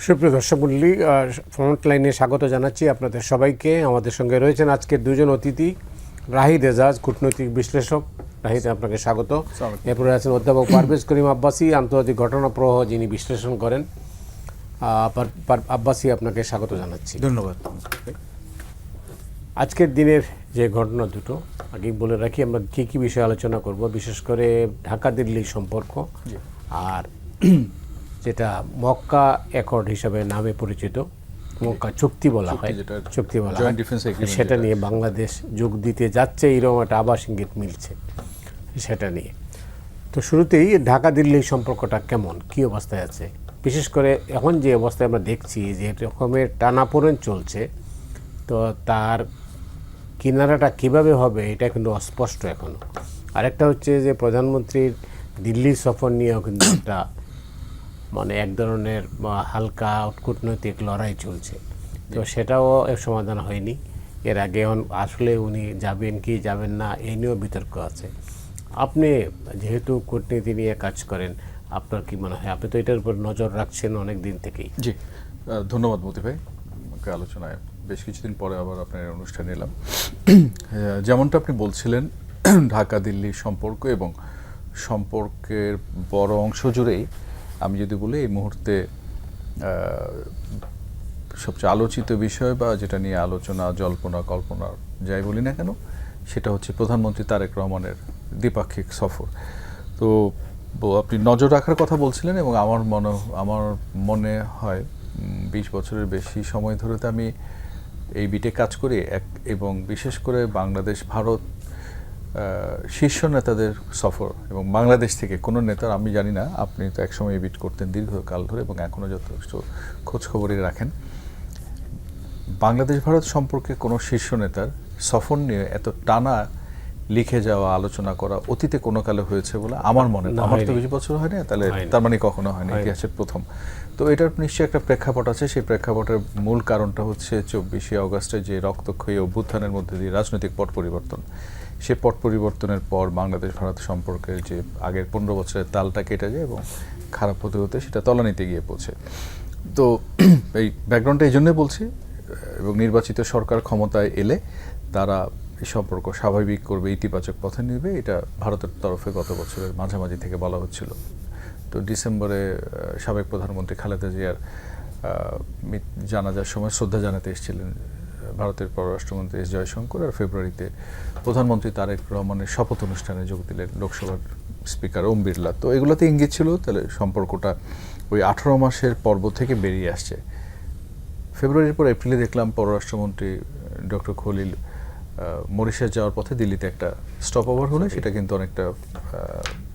সুপ্রিয় দর্শক মণ্ডলী, ফ্রন্ট লাইনে স্বাগত জানাচ্ছি আপনাদের সবাইকে। আমাদের সঙ্গে রয়েছেন আজকের দুজন অতিথি, রাহিদ এজাজ, কূটনৈতিক বিশ্লেষক। রাহিদ, আপনাকে স্বাগত। এরপরে আছেন অধ্যাপক পারভেজ করিম আব্বাসী, আন্তর্জাতিক ঘটনা প্রবাহ যিনি বিশ্লেষণ করেন। আব্বাসী, আপনাকে স্বাগত জানাচ্ছি। ধন্যবাদ। আজকের দিনের যে ঘটনা দুটো আগেই বলে রাখি, আমরা কী কী বিষয়ে আলোচনা করব। বিশেষ করে ঢাকা দিল্লি সম্পর্ক, আর যেটা মক্কা অ্যাকর্ড হিসাবে নামে পরিচিত, মক্কা চুক্তি বলা হয়, সেটা নিয়ে বাংলাদেশ যোগ দিতে যাচ্ছে, এরকম একটা আভাস ইঙ্গিত মিলছে সেটা নিয়ে। তো শুরুতেই ঢাকা দিল্লি সম্পর্কটা কেমন, কী অবস্থায় আছে? বিশেষ করে এখন যে অবস্থায় আমরা দেখছি যে রকমের টানাপোড়েন চলছে, তো তার কিনারাটা কিভাবে হবে এটা কিন্তু অস্পষ্ট এখনও। আরেকটা হচ্ছে যে প্রধানমন্ত্রীর দিল্লি সফর নিয়েও কিন্তু একটা এক ধরনের হালকা কূটনৈতিক লড়াই চলছে, তো সেটাও সমাধান হয়নি। এর আগে আসলে উনি যাবেন কি যাবেন না এই নিয়েও বিতর্ক আছে। আপনি যেহেতু কূটনীতি নিয়ে কাজ করেন, আপনার কি মনে হয়? আপনি তো এটার উপর নজর রাখছেন অনেক দিন থেকেই। জি, ধন্যবাদ মতি ভাই। আমাকে আলোচনায় বেশ কিছুদিন পরে আবার আপনার অনুষ্ঠানে এলাম। যেমনটা আপনি বলছিলেন, ঢাকা দিল্লি সম্পর্ক এবং সম্পর্কের বড় অংশ জুড়েই আমি যদি বলি এই মুহূর্তে সবচেয়ে আলোচিত বিষয় বা যেটা নিয়ে আলোচনা, জল্পনা কল্পনা যাই বলি না কেন, সেটা হচ্ছে প্রধানমন্ত্রী তারেক রহমানের দ্বিপাক্ষিক সফর। তো আপনি নজর রাখার কথা বলছিলেন, এবং আমার মনে হয় 20 বছরের বেশি সময় ধরে তো আমি এই বিটে কাজ করি, এবং বিশেষ করে বাংলাদেশ ভারত শীর্ষ নেতাদের সফর, এবং বাংলাদেশ থেকে কোনো নেতার, আমি জানি না, আপনি তো একসময় এই বিট করতেন দীর্ঘকাল ধরে এবং এখনও যথেষ্ট খোঁজখবরই রাখেন, বাংলাদেশ ভারত সম্পর্কে কোনো শীর্ষ নেতার সফর নিয়ে এত টানা লিখে যাওয়া, আলোচনা করা অতীতে কোনো কালে হয়েছে বলে আমার মনে হয়। আমার তো 20 বছর হয়নি, তাহলে তার মানে কখনো হয়নি, ইতিহাসের প্রথম। তো এটার নিশ্চয়ই একটা প্রেক্ষাপট আছে। সেই প্রেক্ষাপটের মূল কারণটা হচ্ছে 24শে অগাস্টে যে রক্তক্ষয়ী অভ্যুত্থানের মধ্যে দিয়ে রাজনৈতিক পট পরিবর্তন। সে পট পরিবর্তনের পর বাংলাদেশ ভারত সম্পর্কের যে আগের 15 বছরের তালটা কেটে যায় এবং খারাপ হতে হতে সেটা তলানিতে গিয়ে পৌঁছে। তো এই ব্যাকগ্রাউন্ডটা এই জন্যই বলছি, এবং নির্বাচিত সরকার ক্ষমতায় এলে তারা এই সম্পর্ক স্বাভাবিক করবে, ইতিবাচক পথে নেবে, এটা ভারতের তরফে গত বছরের মাঝামাঝি থেকে বলা হচ্ছিল। তো ডিসেম্বরে সাবেক প্রধানমন্ত্রী খালেদা জিয়ার জানাজার সময় শ্রদ্ধা জানাতে এসেছিলেন ভারতের পররাষ্ট্রমন্ত্রী এস জয়শঙ্কর, আর ফেব্রুয়ারিতে প্রধানমন্ত্রী তারেক রহমানের শপথ অনুষ্ঠানে যোগ দিলেন লোকসভার স্পিকার ওম বিড়লা। তো এগুলোতে ইঙ্গিত ছিল তাহলে সম্পর্কটা ওই 18 মাসের পর্ব থেকে বেরিয়ে আসছে। ফেব্রুয়ারির পর এপ্রিলে দেখলাম পররাষ্ট্রমন্ত্রী ডক্টর খলিল মরিশাস যাওয়ার পথে দিল্লিতে একটা স্টপ ওভার হলে, সেটা কিন্তু অনেকটা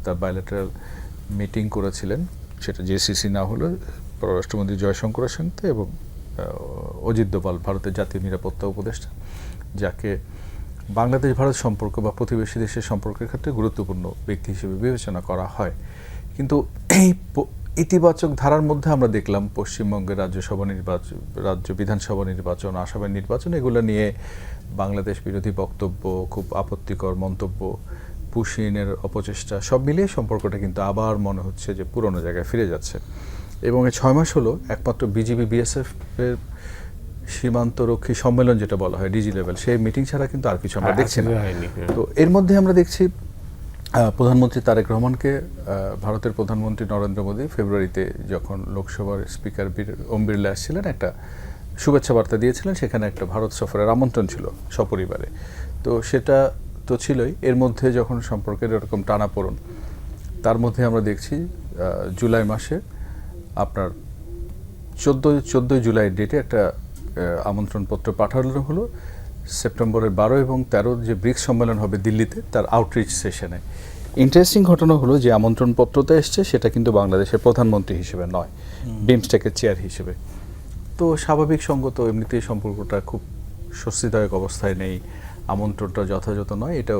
তার বাইলেটারাল মিটিং করেছিলেন, সেটা জেসিসি না হলে পররাষ্ট্রমন্ত্রী জয়শঙ্করের সঙ্গে এবং অজিত দোভাল, ভারতের জাতীয় নিরাপত্তা উপদেষ্টা, যাকে বাংলাদেশ ভারত সম্পর্ক বা প্রতিবেশী দেশের সম্পর্কের ক্ষেত্রে গুরুত্বপূর্ণ ব্যক্তি হিসেবে বিবেচনা করা হয়। কিন্তু এই ইতিবাচক ধারার মধ্যে আমরা দেখলাম পশ্চিমবঙ্গের রাজ্য বিধানসভা নির্বাচন, আসামের নির্বাচন, এগুলো নিয়ে বাংলাদেশ বিরোধী বক্তব্য, খুব আপত্তিকর মন্তব্য, পুশিনের অপচেষ্টা, সব মিলিয়ে সম্পর্কটা কিন্তু আবার মনে হচ্ছে যে পুরনো জায়গায় ফিরে যাচ্ছে। এবং এই 6 মাস হলো একমাত্র বিজিবি বিএসএফ এর সীমান্তরক্ষী সম্মেলন যেটা বলা হয় ডিজি লেভেল, সেই মিটিং ছাড়া কিন্তু আর কিছু আমরা দেখছি না। তো এর মধ্যে আমরা দেখছি প্রধানমন্ত্রী তারেক রহমানকে ভারতের প্রধানমন্ত্রী নরেন্দ্র মোদী ফেব্রুয়ারিতে যখন লোকসভার স্পিকার ওম বিড়লা আসছিলেন, একটা শুভেচ্ছা বার্তা দিয়েছিলেন, সেখানে একটা ভারত সফরের আমন্ত্রণ ছিল সপরিবারে। তো সেটা তো ছিলই। এর মধ্যে যখন সম্পর্কের এরকম টানাপোড়েন, তার মধ্যে আমরা দেখছি জুলাই মাসে আপনার 14 জুলাই ডেটে একটা আমন্ত্রণপত্র পাঠানো হলো সেপ্টেম্বরের 12 এবং 13 যে ব্রিক্স সম্মেলন হবে দিল্লিতে, তার আউটরিচ সেশনে। ইন্টারেস্টিং ঘটনা হলো যে আমন্ত্রণপত্রতে এসছে সেটা কিন্তু বাংলাদেশের প্রধানমন্ত্রী হিসেবে নয়, বিমস্টেকের চেয়ার হিসেবে। তো স্বাভাবিক সঙ্গত, এমনিতেই সম্পর্কটা খুব স্বস্তিদায়ক অবস্থায় নেই, আমন্ত্রণটা যথাযথ নয়, এটা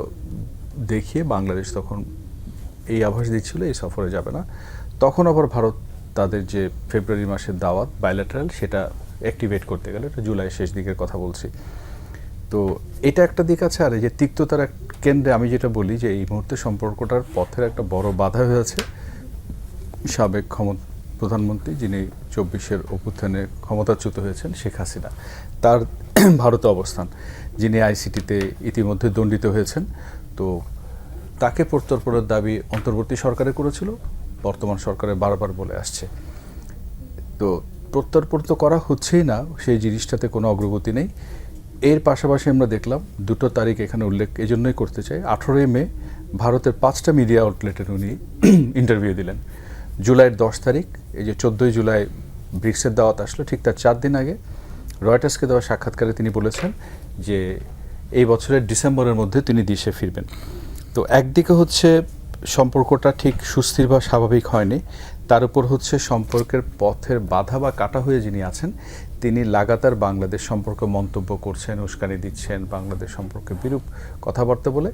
দেখিয়ে বাংলাদেশ তখন এই আভাস দিচ্ছিল এই সফরে যাবে না। তখন আবার ভারত তাদের যে ফেব্রুয়ারি মাসের দাওয়াত বাইল্যাটারাল, সেটা অ্যাক্টিভেট করতে গেলে, এটা জুলাই শেষ দিকের কথা বলছি। তো এটা একটা দিক আছে। আর এই যে তিক্ততার কেন্দ্রে আমি যেটা বলি যে এই মুহূর্তে সম্পর্কটার পথের একটা বড় বাধা হয়ে আছে সাবেক প্রধানমন্ত্রী, যিনি 24-এর অভ্যুত্থানে ক্ষমতাচ্যুত হয়েছেন, শেখ হাসিনা, তার ভারতে অবস্থান, যিনি আইসিটিতে ইতিমধ্যে দণ্ডিত হয়েছেন। তো তাকে প্রত্যর্পণের দাবি অন্তর্বর্তী সরকারে করেছিল, বর্তমান সরকারে বারবার বলে আসছে। তো প্রত্যর্পণ তো করা হচ্ছেই না, সেই জিনিসটাতে কোনো অগ্রগতি নেই। এর পাশাপাশি আমরা দেখলাম 2টো তারিখ এখানে উল্লেখ এজন্যই করতে চাই। 18 মে ভারতের 5টা মিডিয়া আউটলেটের উনি ইন্টারভিউ দিলেন। জুলাইয়ের 10 তারিখ, এই যে 14ই জুলাই ব্রিক্সের দাওয়াত আসলো, ঠিক তার 4 দিন আগে রয়টার্সকে দেওয়া সাক্ষাৎকারে তিনি বলেছেন যে এই বছরের ডিসেম্বরের মধ্যে তিনি দেশে ফিরবেন। তো একদিকে হচ্ছে সম্পর্কটা ঠিক সুস্থির বা স্বাভাবিক হয়নি, তার উপর হচ্ছে সম্পর্কের পথের বাধা বা কাটা হয়ে যিনি আছেন, তিনি লাগাতার বাংলাদেশ সম্পর্কে মন্তব্য করছেন, উস্কানি দিচ্ছেন, বাংলাদেশ সম্পর্কে বিরূপ কথাবার্তা বলে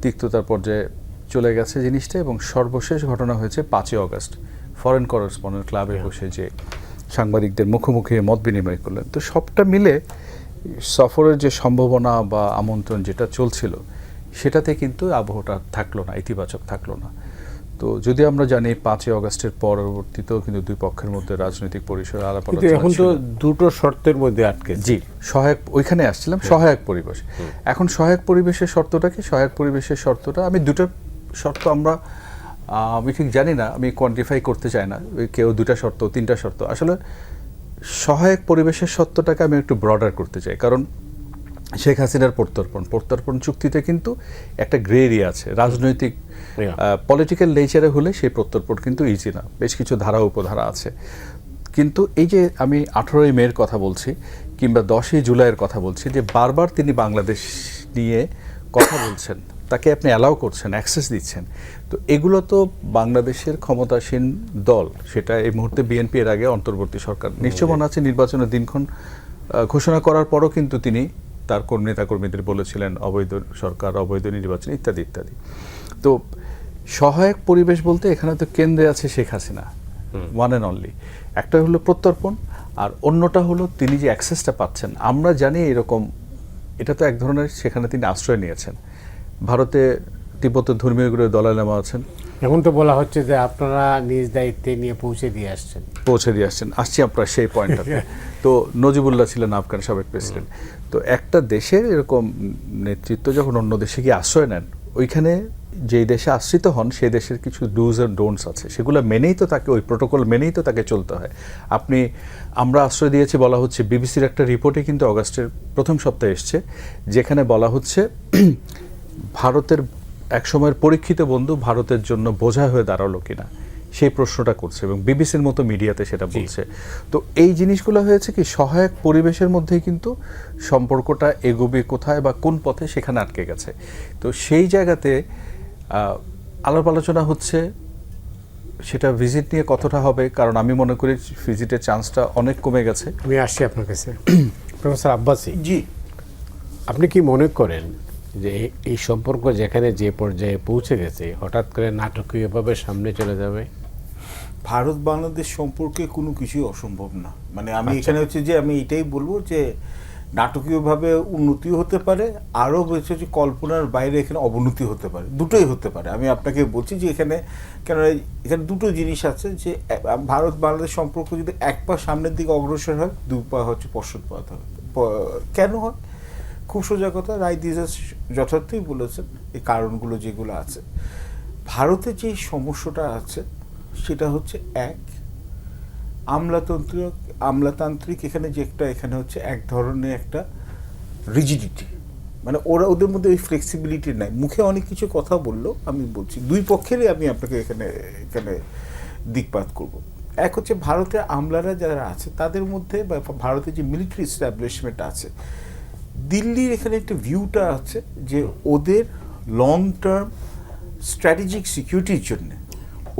তিক্ততার পর্যায়ে চলে গেছে জিনিসটা। এবং সর্বশেষ ঘটনা হয়েছে 5ই অগস্ট, ফরেন করেসপন্ডেন্ট ক্লাবে বসে যে সাংবাদিকদের মুখোমুখি মত বিনিময় করলেন। তো সবটা মিলে সফরের যে সম্ভাবনা বা আমন্ত্রণ যেটা চলছিল, সেটাতে কিন্তু আবহাওয়াটা থাকলো না, ইতিবাচক থাকলো না। তো যদি আমরা জানি 5ই অগস্টের পরবর্তীতেও কিন্তু দুই পক্ষের মধ্যে রাজনৈতিক পরিসরে আলাপ আলোচনা এখন তো ছিল। দুটো শর্তের মধ্যে আটকে। জি, সহায়ক, ওইখানে আসছিলাম, সহায়ক পরিবেশ। এখন সহায়ক পরিবেশের শর্তটা কি? সহায়ক পরিবেশের শর্তটা, আমি দুটো শর্ত আমি ঠিক জানি না, আমি কোয়ান্টিফাই করতে চাই না, কেউ 2টা শর্ত 3টা শর্ত। আসলে সহায়ক পরিবেশের শর্তটাকে আমি একটু ব্রডার করতে চাই, কারণ শেখ হাসিনার প্রত্যর্পণ চুক্তিতে কিন্তু একটা গ্রে এরিয়া আছে, রাজনৈতিক পলিটিক্যাল নেচারে হলে সেই প্রত্যর্পণ কিন্তু ইজি না, বেশ কিছু ধারা উপধারা আছে। কিন্তু এই যে আমি 18ই মের কথা বলছি কিংবা 10ই জুলাইয়ের কথা বলছি, যে বারবার তিনি বাংলাদেশ নিয়ে কথা বলছেন, তাকে আপনি অ্যালাউ করছেন, অ্যাক্সেস দিচ্ছেন, তো এগুলো তো বাংলাদেশের ক্ষমতাসীন দল, সেটা এই মুহূর্তে বিএনপি, এর আগে অন্তর্বর্তী সরকার, নিশ্চয় মনে আছে নির্বাচনের দিনক্ষণ ঘোষণা করার পরও কিন্তু তিনি তার নেতাকর্মীদের বলেছিলেন অবৈধ সরকার, অবৈধ নির্বাচন ইত্যাদি ইত্যাদি। তো সহায়ক পরিবেশ বলতে এখানে তো কেন্দ্রে আছে Sheikh Hasina, one and only. একটা হলো প্রত্যর্পণ, আর অন্যটা হলো তিনি যে অ্যাক্সেসটা পাচ্ছেন। আমরা জানি এরকম, এটা তো এক ধরনের, সেখানে তিনি আশ্রয় নিয়েছেন। ভারতে তিব্বতের ধর্মীয় গুরু দলাই লামা আছেন। এখন তো বলা হচ্ছে যে আপনারা নিজ দায়িত্বে নিয়ে পৌঁছে দিয়ে আসছেন। আসছি আপনার সেই পয়েন্টটাতে। তো নজিবুল্লাহ ছিলেন আফগান সাবেক প্রেসিডেন্ট। তো একটা দেশের এরকম নেতৃত্ব যখন অন্য দেশে গিয়ে আশ্রয় নেন, ওইখানে যেই দেশে আশ্রিত হন সেই দেশের কিছু ডুজ অ্যান্ড ডোন্টস আছে, সেগুলো মেনেই তো তাকে, ওই প্রোটোকল মেনেই তো তাকে চলতে হয়। আমরা আশ্রয় দিয়েছি বলা হচ্ছে, বিবিসির একটা রিপোর্টে কিন্তু অগাস্টের প্রথম সপ্তাহে এসছে, যেখানে বলা হচ্ছে ভারতের একসময়ের পরীক্ষিত বন্ধু ভারতের জন্য বোঝা হয়ে দাঁড়ালো কিনা, সেই প্রশ্নটা করছে, এবং বিবিসির মতো মিডিয়াতে সেটা বলছে। তো এই জিনিসগুলো হয়েছে কি, সহায়ক পরিবেশের মধ্যেই কিন্তু সম্পর্কটা এগোবে কোথায় বা কোন পথে, সেখানে আটকে গেছে। তো সেই জায়গাতে আলাপ আলোচনা হচ্ছে, সেটা ভিজিট নিয়ে কতটা হবে, কারণ আমি মনে করি ভিজিটের চান্সটা অনেক কমে গেছে। আমি আসছি আপনার কাছে। প্রফেসর আব্বাসী, জি, আপনি কি মনে করেন যে এই সম্পর্ক যেখানে যে পর্যায়ে পৌঁছে গেছে, হঠাৎ করে নাটকীয়ভাবে সামনে চলে যাবে? ভারত বাংলাদেশ সম্পর্কে কোনো কিছুই অসম্ভব না। মানে আমি এখানে হচ্ছে যে আমি এটাই বলবো যে নাটকীয়ভাবে উন্নতিও হতে পারে, আরও হচ্ছে যে কল্পনার বাইরে এখানে অবনতি হতে পারে, দুটোই হতে পারে। আমি আপনাকে বলছি যে এখানে এখানে দুটো জিনিস আছে, যে ভারত বাংলাদেশ সম্পর্ক যদি এক পা সামনের দিকে অগ্রসর হয়, দুই পা হচ্ছে পশ্চাৎপদ হবে। কেন হয়? খুব সোজা কথা, রায় দিজাস যথার্থই বলেছেন, এই কারণগুলো যেগুলো আছে। ভারতে যে সমস্যাটা আছে সেটা হচ্ছে আমলাতান্ত্রিক এখানে হচ্ছে এক ধরনের একটা রিজিডিটি, মানে ওদের মধ্যে ওই ফ্লেক্সিবিলিটি নাই। মুখে অনেক কিছু কথা বললো, আমি বলছি দুই পক্ষেরই আমি আপনাকে এখানে দিকপাত করব। এক হচ্ছে ভারতের আমলারা যারা আছে তাদের মধ্যে, বা ভারতের যে মিলিটারি এস্টাবলিশমেন্ট আছে, দিল্লির এখানে একটা ভিউটা আছে যে ওদের লং টার্ম স্ট্র্যাটেজিক সিকিউরিটির জন্য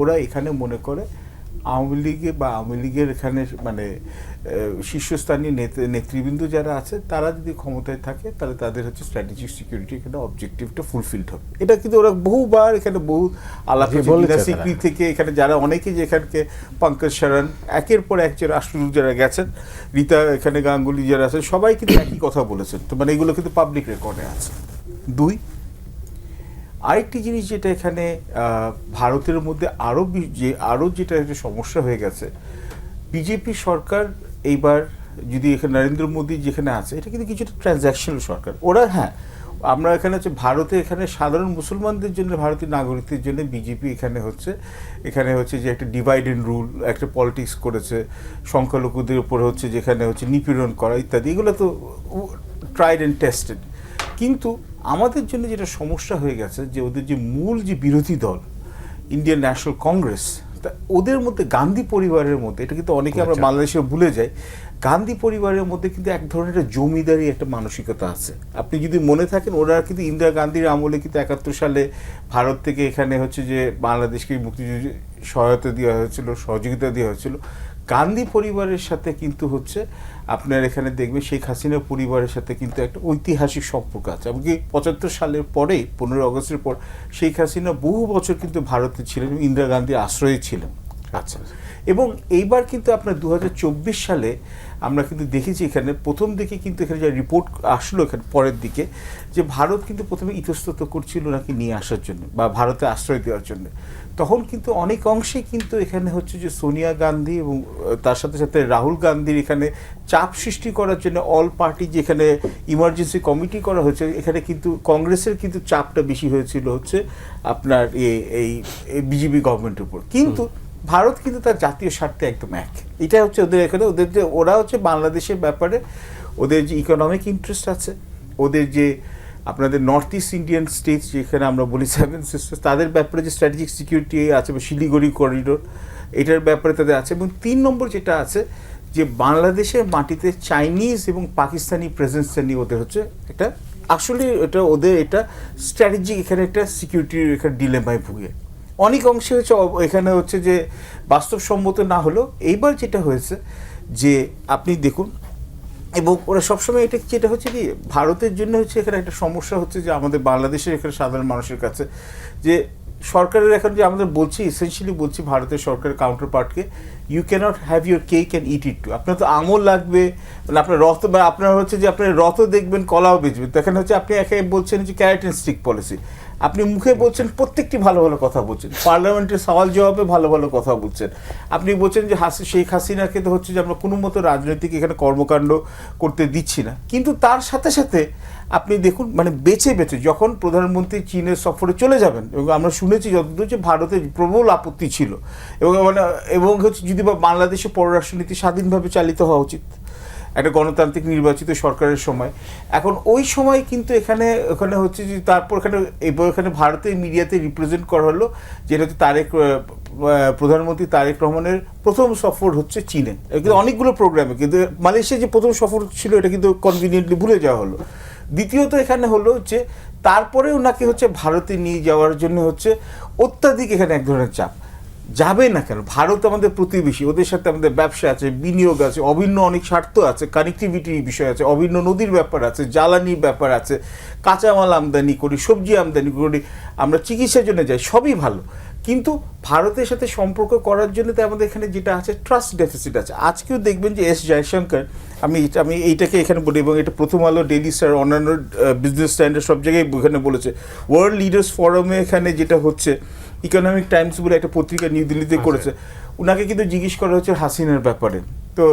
ওরা এখানে মনে করে আওয়ামী লীগের এখানে মানে শীর্ষস্থানীয় নেতৃবৃন্দ যারা আছে, তারা যদি ক্ষমতায় থাকে তাহলে তাদের হচ্ছে স্ট্র্যাটেজিক সিকিউরিটি এখানে অবজেক্টিভটা ফুলফিলড হবে। এটা কিন্তু ওরা বহুবার এখানে বহু আলাপ সিক্রি থেকে এখানে যারা অনেকে যে এখানকে পঙ্কজ শরণ, একের পর এক যে রাষ্ট্রদূত যারা গেছেন, রীতা এখানে গাঙ্গুলি যারা আছেন, সবাই কিন্তু একই কথা বলেছেন। তো মানে এগুলো কিন্তু পাবলিক রেকর্ডে আছে। দুই, আরেকটি জিনিস যেটা এখানে ভারতের মধ্যে আরও যেটা একটা সমস্যা হয়ে গেছে, বিজেপি সরকার এইবার যদি এখানে নরেন্দ্র মোদী যেখানে আছে, এটা কিন্তু কিছুটা ট্রানজ্যাকশনাল সরকার। ওরা আমরা এখানে হচ্ছে ভারতে এখানে সাধারণ মুসলমানদের জন্য, ভারতীয় নাগরিকদের জন্য বিজেপি এখানে হচ্ছে যে একটা ডিভাইড অ্যান্ড রুল একটা পলিটিক্স করেছে, সংখ্যালঘুদের উপর হচ্ছে যেখানে হচ্ছে নিপীড়ন করা ইত্যাদি, এগুলো তো ট্রাইড অ্যান্ড টেস্টেড। কিন্তু আমাদের জন্য যেটা সমস্যা হয়ে গেছে যে ওদের যে মূল যে বিরোধী দল ইন্ডিয়ান ন্যাশনাল কংগ্রেস, তা ওদের মধ্যে গান্ধী পরিবারের মধ্যে, এটা কিন্তু অনেকে আমরা বাংলাদেশে ভুলে যাই, গান্ধী পরিবারের মধ্যে কিন্তু এক ধরনের একটা জমিদারি একটা মানসিকতা আছে। আপনি যদি মনে থাকেন, ওরা কিন্তু ইন্দিরা গান্ধীর আমলে কিন্তু 71 সালে ভারত থেকে এখানে হচ্ছে যে বাংলাদেশকে মুক্তিযুদ্ধ সহায়তা দেওয়া হয়েছিল, সহযোগিতা দেওয়া হয়েছিল। গান্ধী পরিবারের সাথে কিন্তু হচ্ছে আপনার এখানে দেখবেন শেখ হাসিনা পরিবারের সাথে কিন্তু একটা ঐতিহাসিক সম্পর্ক আছে। এমনকি 75 সালের পরেই 15 আগস্টের পর শেখ হাসিনা বহু বছর কিন্তু ভারতে ছিলেন, ইন্দিরা গান্ধীর আশ্রয়ে ছিলেন। আচ্ছা, এবং এইবার কিন্তু আপনার 2024 সালে আমরা কিন্তু দেখেছি এখানে প্রথম দিকে কিন্তু এখানে যে রিপোর্ট আসলো এখানে পরের দিকে, যে ভারত কিন্তু প্রথমে ইতস্তত করছিল নাকি নিয়ে আসার জন্য বা ভারতে আশ্রয় দেওয়ার জন্য। তখন কিন্তু অনেক অংশেই কিন্তু এখানে হচ্ছে যে সোনিয়া গান্ধী এবং তার সাথে সাথে রাহুল গান্ধীর এখানে চাপ সৃষ্টি করার জন্য অল পার্টি যেখানে ইমার্জেন্সি কমিটি করা হয়েছে, এখানে কিন্তু কংগ্রেসের কিন্তু চাপটা বেশি হয়েছিল হচ্ছে আপনার এই বিজেপি গভর্নমেন্টের উপর। কিন্তু ভারত কিন্তু তার জাতীয় স্বার্থে একদম এক। এটা হচ্ছে ওদের এখানে, ওদের যে ওরা হচ্ছে বাংলাদেশের ব্যাপারে ওদের যে ইকোনমিক ইন্টারেস্ট আছে, ওদের যে আপনাদের নর্থ ইস্ট ইন্ডিয়ান স্টেটস যেখানে আমরা বলি 7 সিস্টার্স, তাদের ব্যাপারে যে স্ট্র্যাটেজিক সিকিউরিটি আছে বা শিলিগুড়ি করিডোর, এটার ব্যাপারে তাদের আছে। এবং 3 নম্বর যেটা আছে যে বাংলাদেশের মাটিতে চাইনিজ এবং পাকিস্তানি প্রেজেন্সটা নিয়ে ওদের হচ্ছে এটা আসলে এটা ওদের এটা স্ট্র্যাটেজিক এখানে একটা সিকিউরিটির এখানে ডিলেমায় ভুগে অনেক অংশে হচ্ছে এখানে হচ্ছে যে বাস্তবসম্মত না হলেও এইবার যেটা হয়েছে যে আপনি দেখুন, এবং ওরা সবসময় এটা যেটা হচ্ছে কি ভারতের জন্য হচ্ছে এখানে একটা সমস্যা হচ্ছে যে আমাদের বাংলাদেশের এখানে সাধারণ মানুষের কাছে যে সরকারের এখন যে আমাদের বলছি এসেন্সিয়ালি বলছি ভারতের সরকারের কাউন্টার পার্টকে, you can't have your cake and eat it too. আপনার তো আমল লাগবে, মানে আপনার রথ বা আপনার হচ্ছে যে আপনার রথও দেখবেন কলাও বেচবেন, তখন হচ্ছে আপনি একে বলছেন যে ক্যারেট অ্যান্ড স্টিক পলিসি। আপনি মুখে বলছেন প্রত্যেকটি ভালো ভালো কথা বলছেন, পার্লামেন্টের সওয়াল জবাবে ভালো ভালো কথা বলছেন, আপনি বলছেন যে শেখ হাসিনাকে তো হচ্ছে যে আমরা কোনো মতো রাজনৈতিক এখানে কর্মকাণ্ড করতে দিচ্ছি না। কিন্তু তার সাথে সাথে আপনি দেখুন মানে বেছে বেছে যখন প্রধানমন্ত্রী চীনের সফরে চলে যাবেন, এবং আমরা শুনেছি যতদূর যে ভারতের প্রবল আপত্তি ছিল, এবং হচ্ছে যদি বা বাংলাদেশে পররাষ্ট্রনীতি স্বাধীনভাবে চালিত হওয়া উচিত একটা গণতান্ত্রিক নির্বাচিত সরকারের সময়। এখন ওই সময় কিন্তু এখানে হচ্ছে যে তারপর এখানে ভারতের মিডিয়াতে রিপ্রেজেন্ট করা হলো যেটা হচ্ছে প্রধানমন্ত্রী তারেক রহমানের প্রথম সফর হচ্ছে চীনে, কিন্তু অনেকগুলো প্রোগ্রামে, কিন্তু মালয়েশিয়া যে প্রথম সফর ছিল এটা কিন্তু কনভিনিয়েন্টলি ভুলে যাওয়া হলো। দ্বিতীয়ত এখানে হলো যে তারপরে ওনাকে হচ্ছে ভারতে নিয়ে যাওয়ার জন্য হচ্ছে অত্যাধিক এখানে এক ধরনের চাপ। যাবে না কেন, ভারত আমাদের প্রতিবেশী, ওদের সাথে আমাদের ব্যবসা আছে, বিনিয়োগ আছে, অভিন্ন অনেক স্বার্থ আছে, কানেক্টিভিটির বিষয় আছে, অভিন্ন নদীর ব্যাপার আছে, জ্বালানির ব্যাপার আছে, কাঁচামাল আমদানি করি, সবজি আমদানি করি, আমরা চিকিৎসার জন্য যাই, সবই ভালো। কিন্তু ভারতের সাথে সম্পর্ক করার জন্য তো আমাদের এখানে যেটা আছে ট্রাস্ট ডেফিসিট আছে। আজকেও দেখবেন যে এস জয়শঙ্কর, আমি এইটাকে এখানে বলি, এবং এটা প্রথম আলো, ডেইলি স্টার, অন্যান্য বিজনেস স্ট্যান্ডার্ড সব জায়গায় এখানে বলেছে, ওয়ার্ল্ড লিডার্স ফোরামে এখানে যেটা হচ্ছে ইকোনমিক টাইমস বলে একটা পত্রিকা নিউ দিল্লিতে করেছে, ওনাকে কিন্তু জিজ্ঞেস করা হচ্ছে হাসিনার ব্যাপারে। তো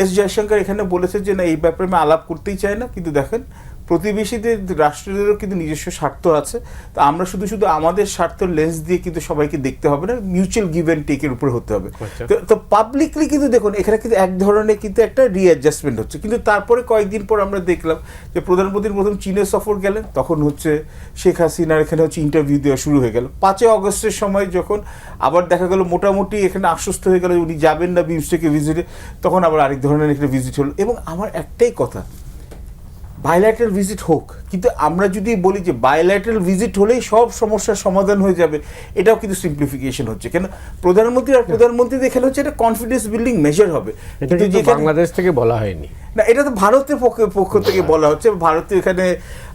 এস জয়শঙ্কর এখানে বলেছে যে না, এই ব্যাপারে আমি আলাপ করতেই চাই না, কিন্তু দেখেন প্রতিবেশীদের রাষ্ট্রদেরও কিন্তু নিজস্ব স্বার্থ আছে, তো আমরা শুধু আমাদের স্বার্থ লেন্স দিয়ে কিন্তু সবাইকে দেখতে হবে না, মিউচুয়াল গিভ অ্যান্ড টেকের উপরে হতে হবে। তো পাবলিকলি কিন্তু দেখুন এখানে কিন্তু এক ধরনের কিন্তু একটা রিঅ্যাডজাস্টমেন্ট হচ্ছে। কিন্তু তারপরে কয়েকদিন পর আমরা দেখলাম যে প্রধানমন্ত্রীর প্রথম চীনের সফর গেলেন, তখন হচ্ছে শেখ হাসিনার এখানে হচ্ছে ইন্টারভিউ দেওয়া শুরু হয়ে গেল। 5 আগস্টের সময় যখন আবার দেখা গেল মোটামুটি এখানে আশ্বস্ত হয়ে গেল উনি যাবেন না বিমস্টেকে ভিজিটে, তখন আবার আরেক ধরনের একটা ভিজিট হলো। এবং আমার একটাই কথা, বায়োল্যাটারাল ভিজিট হোক, কিন্তু আমরা যদি বলি যে বায়োল্যাটারাল ভিজিট হলেই সব সমস্যার সমাধান হয়ে যাবে, এটাও কিন্তু সিম্পলিফিকেশন হচ্ছে। কেন প্রধানমন্ত্রী এখানে হচ্ছে এটা কনফিডেন্স বিল্ডিং মেজার হবে, কিন্তু বাংলাদেশ থেকে বলা হয়নি না, এটা তো ভারতের পক্ষ থেকে বলা হচ্ছে। ভারতে এখানে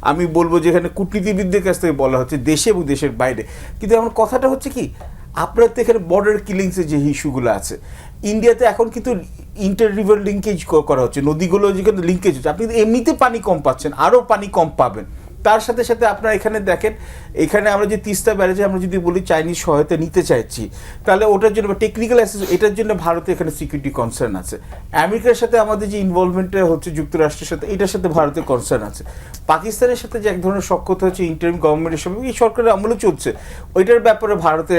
আমি বলবো যে এখানে কূটনীতিবিদদের কাছ থেকে বলা হচ্ছে দেশে এবং দেশের বাইরে। কিন্তু আমার কথাটা হচ্ছে কি, আপনার তো এখানে বর্ডার কিলিংসের যে ইস্যুগুলো আছে, ইন্ডিয়াতে এখন কিন্তু ইন্টার রিভার লিঙ্কেজ করা হচ্ছে, নদীগুলো যেখানে লিঙ্কেজ হচ্ছে, আপনি এমনিতে পানি কম পাচ্ছেন, আরও পানি কম পাবেন, তার সাথে সাথে আপনারা এখানে দেখেন, এখানে আমরা যে তিস্তা ব্যারেজে আমরা যদি বলি চাইনিজ সহায়তা নিতে চাইছি, তাহলে ওটার জন্য টেকনিক্যাল অ্যাসেস, এটার জন্য ভারতে এখানে সিকিউরিটি কনসার্ন আছে। আমেরিকার সাথে আমাদের যে ইনভলভমেন্টটা হচ্ছে যুক্তরাষ্ট্রের সাথে, এটার সাথে ভারতের কনসার্ন আছে। পাকিস্তানের সাথে যে এক ধরনের সখ্যতা হচ্ছে ইন্টারিম গভর্নমেন্টের সঙ্গে, এই সরকারের আমলে চলছে, ওইটার ব্যাপারে ভারতের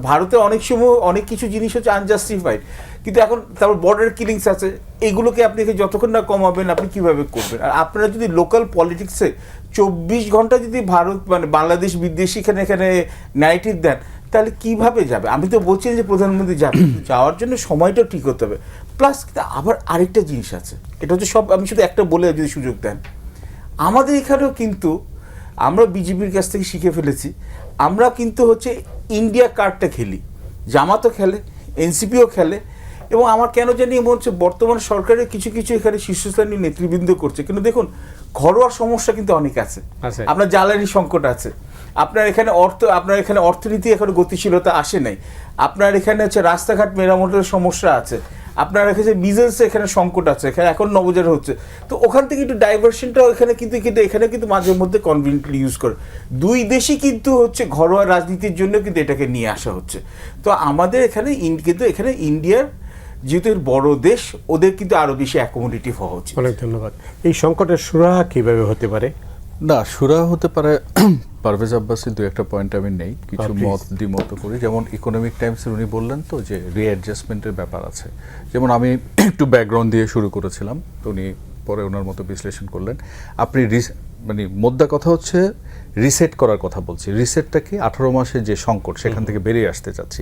ভারতের অনেক সময় অনেক কিছু জিনিস হচ্ছে আনজাস্টিফাইড। কিন্তু এখন তারপর বর্ডার কিলিংস আছে, এইগুলোকে আপনি যতক্ষণ না কমাবেন আপনি কিভাবে করবেন? আর আপনারা যদি লোকাল পলিটিক্সে 24 ঘন্টা যদি ভারত মানে বাংলাদেশ বিদ্বেষী এখানে ন্যারেটিভ দেন, তাহলে কিভাবে যাবে? আমি তো বলছি যে প্রধানমন্ত্রী যাবে, যাওয়ার জন্য সময়টাও ঠিক হতে হবে। প্লাস আবার আরেকটা জিনিস আছে, এটা হচ্ছে সব, আমি শুধু একটা বলে যদি সুযোগ দেন, আমাদের এখানেও কিন্তু আমরা বিজেপির কাছ থেকে শিখে ফেলেছি, আমরা কিন্তু হচ্ছে ইন্ডিয়া কার্ডটা খেলি, জামাতও খেলে, এনসিপিও খেলে, এবং আমার কেন জানি মনে হচ্ছে বর্তমান সরকারের কিছু কিছু এখানে শীর্ষস্থানীয় নেতৃবৃন্দ করছে। কিন্তু দেখুন, ঘরোয়া সমস্যা কিন্তু অনেক আছে। আপনার জ্বালানি সংকট আছে, আপনার এখানে অর্থনীতি এখন গতিশীলতা আসে নাই, আপনার এখানে হচ্ছে রাস্তাঘাট মেরামতের সমস্যা আছে, আপনার এখানে বিজনেস এখানে সংকট আছে, এখানে এখন নবজার হচ্ছে। তো ওখান থেকে একটু ডাইভার্সনটাও এখানে কিন্তু মাঝে মধ্যে কনভিনিয়েন্টলি ইউজ করে। দুই দেশই কিন্তু হচ্ছে ঘরোয়া রাজনীতির জন্য কিন্তু এটাকে নিয়ে আসা হচ্ছে। তো আমাদের এখানে কিন্তু এখানে ইন্ডিয়ার যেহেতু বড় দেশ, ওদের কিন্তু আরো বেশি অ্যাকোমোডেটিভ হওয়া উচিত। অনেক ধন্যবাদ। এই সংকটের সুরাহা কিভাবে হতে পারে? না, সুরাহা হতে পারে পারভেজ আব্বাসী দু একটা পয়েন্ট আমি নেই, কিছু মত দ্বিমত করি। যেমন ইকোনমিক টাইমসের উনি বললেন তো যে রিঅ্যাডজাস্টমেন্টের ব্যাপার আছে, যেমন আমি একটু ব্যাকগ্রাউন্ড দিয়ে শুরু করেছিলাম, তো উনি পরে ওনার মতো বিশ্লেষণ করলেন। আপনি মানে মোদ্দা কথা হচ্ছে রিসেট করার কথা বলছি। রিসেটটা কি? 18 মাসের যে সংকট, সেখান থেকে বেরিয়ে আসতে চাচ্ছি।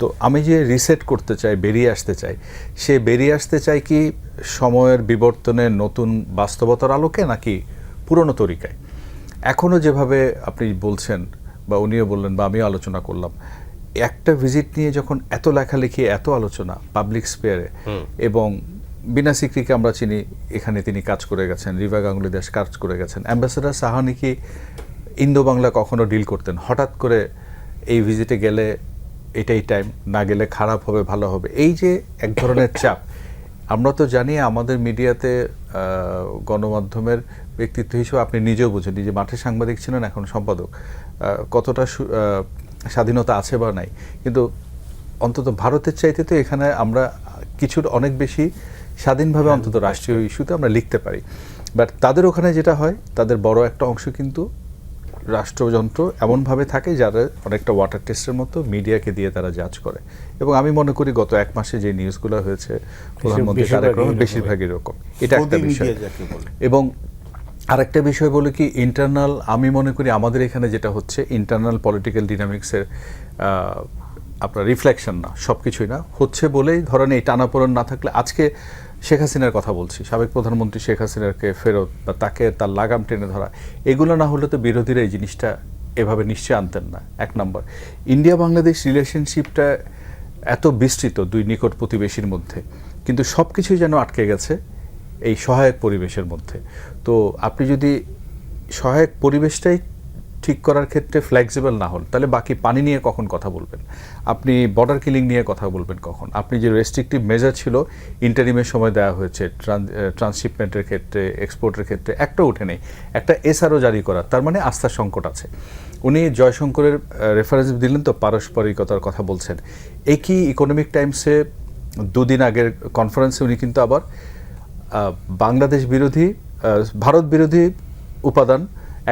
তো আমি যে রিসেট করতে চাই, বেরিয়ে আসতে চাই, সে বেরিয়ে আসতে চাই কি সময়ের বিবর্তনের নতুন বাস্তবতার আলোকে, নাকি পুরনো তরিকায়? এখনও যেভাবে আপনি বলছেন বা উনিও বললেন বা আমিও আলোচনা করলাম, একটা ভিজিট নিয়ে যখন এত লেখালেখি, এত আলোচনা পাবলিক স্পেয়ারে, এবং বিনা সিকরিকে আমরা চিনি, এখানে তিনি কাজ করে গেছেন, রিভা গাঙ্গুলি দাস কাজ করে গেছেন, অ্যাম্বাসেডার সাহানি কি ইন্দো বাংলা কখনো ডিল করতেন? হঠাৎ করে এই ভিজিটে গেলে এটাই টাইম, না গেলে খারাপ হবে, ভালো হবে, এই যে এক ধরনের চাপ। আমরা তো জানি আমাদের মিডিয়াতে গণমাধ্যমের ব্যক্তিত্ব হিসেবে আপনি নিজেও বুঝেন, নিজে মাঠে সাংবাদিক ছিলেন, এখন সম্পাদক, কতটা স্বাধীনতা আছে বা নাই। কিন্তু অন্তত ভারতের চাইতে তো এখানে আমরা কিছুর অনেক বেশি স্বাধীনভাবে অন্তত রাষ্ট্রীয় ইস্যুতে আমরা লিখতে পারি। বাট তাদের ওখানে যেটা হয়, তাদের বড় একটা অংশ কিন্তু রাষ্ট্রযন্ত্র এমনভাবে থাকে যারা অনেকটা ওয়াটার টেস্টের মতো মিডিয়াকে দিয়ে তারা জাজ করে। এবং আমি মনে করি গত এক মাসে যে নিউজগুলো হয়েছে প্রধানমন্ত্রী তারেক রহমান বেশিরভাগই এরকম। এটা একটা বিষয়। এবং আরেকটা বিষয় বলে কি, ইন্টারনাল, আমি মনে করি আমাদের এখানে যেটা হচ্ছে ইন্টারনাল পলিটিক্যাল ডিনামিক্সের আপনার রিফ্লেকশন না, সব কিছুই না, হচ্ছে বলেই ধরেন এই টানাপোড়েন না থাকলে, আজকে শেখ হাসিনার কথা বলছি, সাবেক প্রধানমন্ত্রী শেখ হাসিনাকে ফেরত বা তাকে তার লাগাম টেনে ধরা, এগুলো না হলে তো বিরোধীরা এই জিনিসটা এভাবে নিশ্চয়ই আনতেন না। এক নম্বর, ইন্ডিয়া বাংলাদেশ রিলেশনশিপটা এত বিস্তৃত দুই নিকট প্রতিবেশীর মধ্যে, কিন্তু সব কিছুই যেন আটকে গেছে এই সহায়ক পরিবেশের মধ্যে। তো আপনি যদি সহায়ক পরিবেশটাই ঠিক করার ক্ষেত্রে ফ্লেক্সিবল না হন, তাহলে বাকি পানি নিয়ে কখন কথা বলবেন? আপনি বর্ডার কিলিং নিয়ে কথা বলবেন কখন? আপনি যে রেস্ট্রিকটিভ মেজার ছিল ইন্টারিমের সময় দেওয়া হয়েছে ট্রান্সশিপমেন্টের ক্ষেত্রে, এক্সপোর্টের ক্ষেত্রে, একটা উঠে নেই, একটা এসআরও জারি করা, তার মানে আস্থার সংকট আছে। উনি জয়শঙ্করের রেফারেন্স দিলেন তো, পারস্পরিকতার কথা বলছেন। একই ইকোনমিক টাইমসে দুদিন আগের কনফারেন্সে উনি কিন্তু আবার বাংলাদেশ বিরোধী, ভারত বিরোধী উপাদান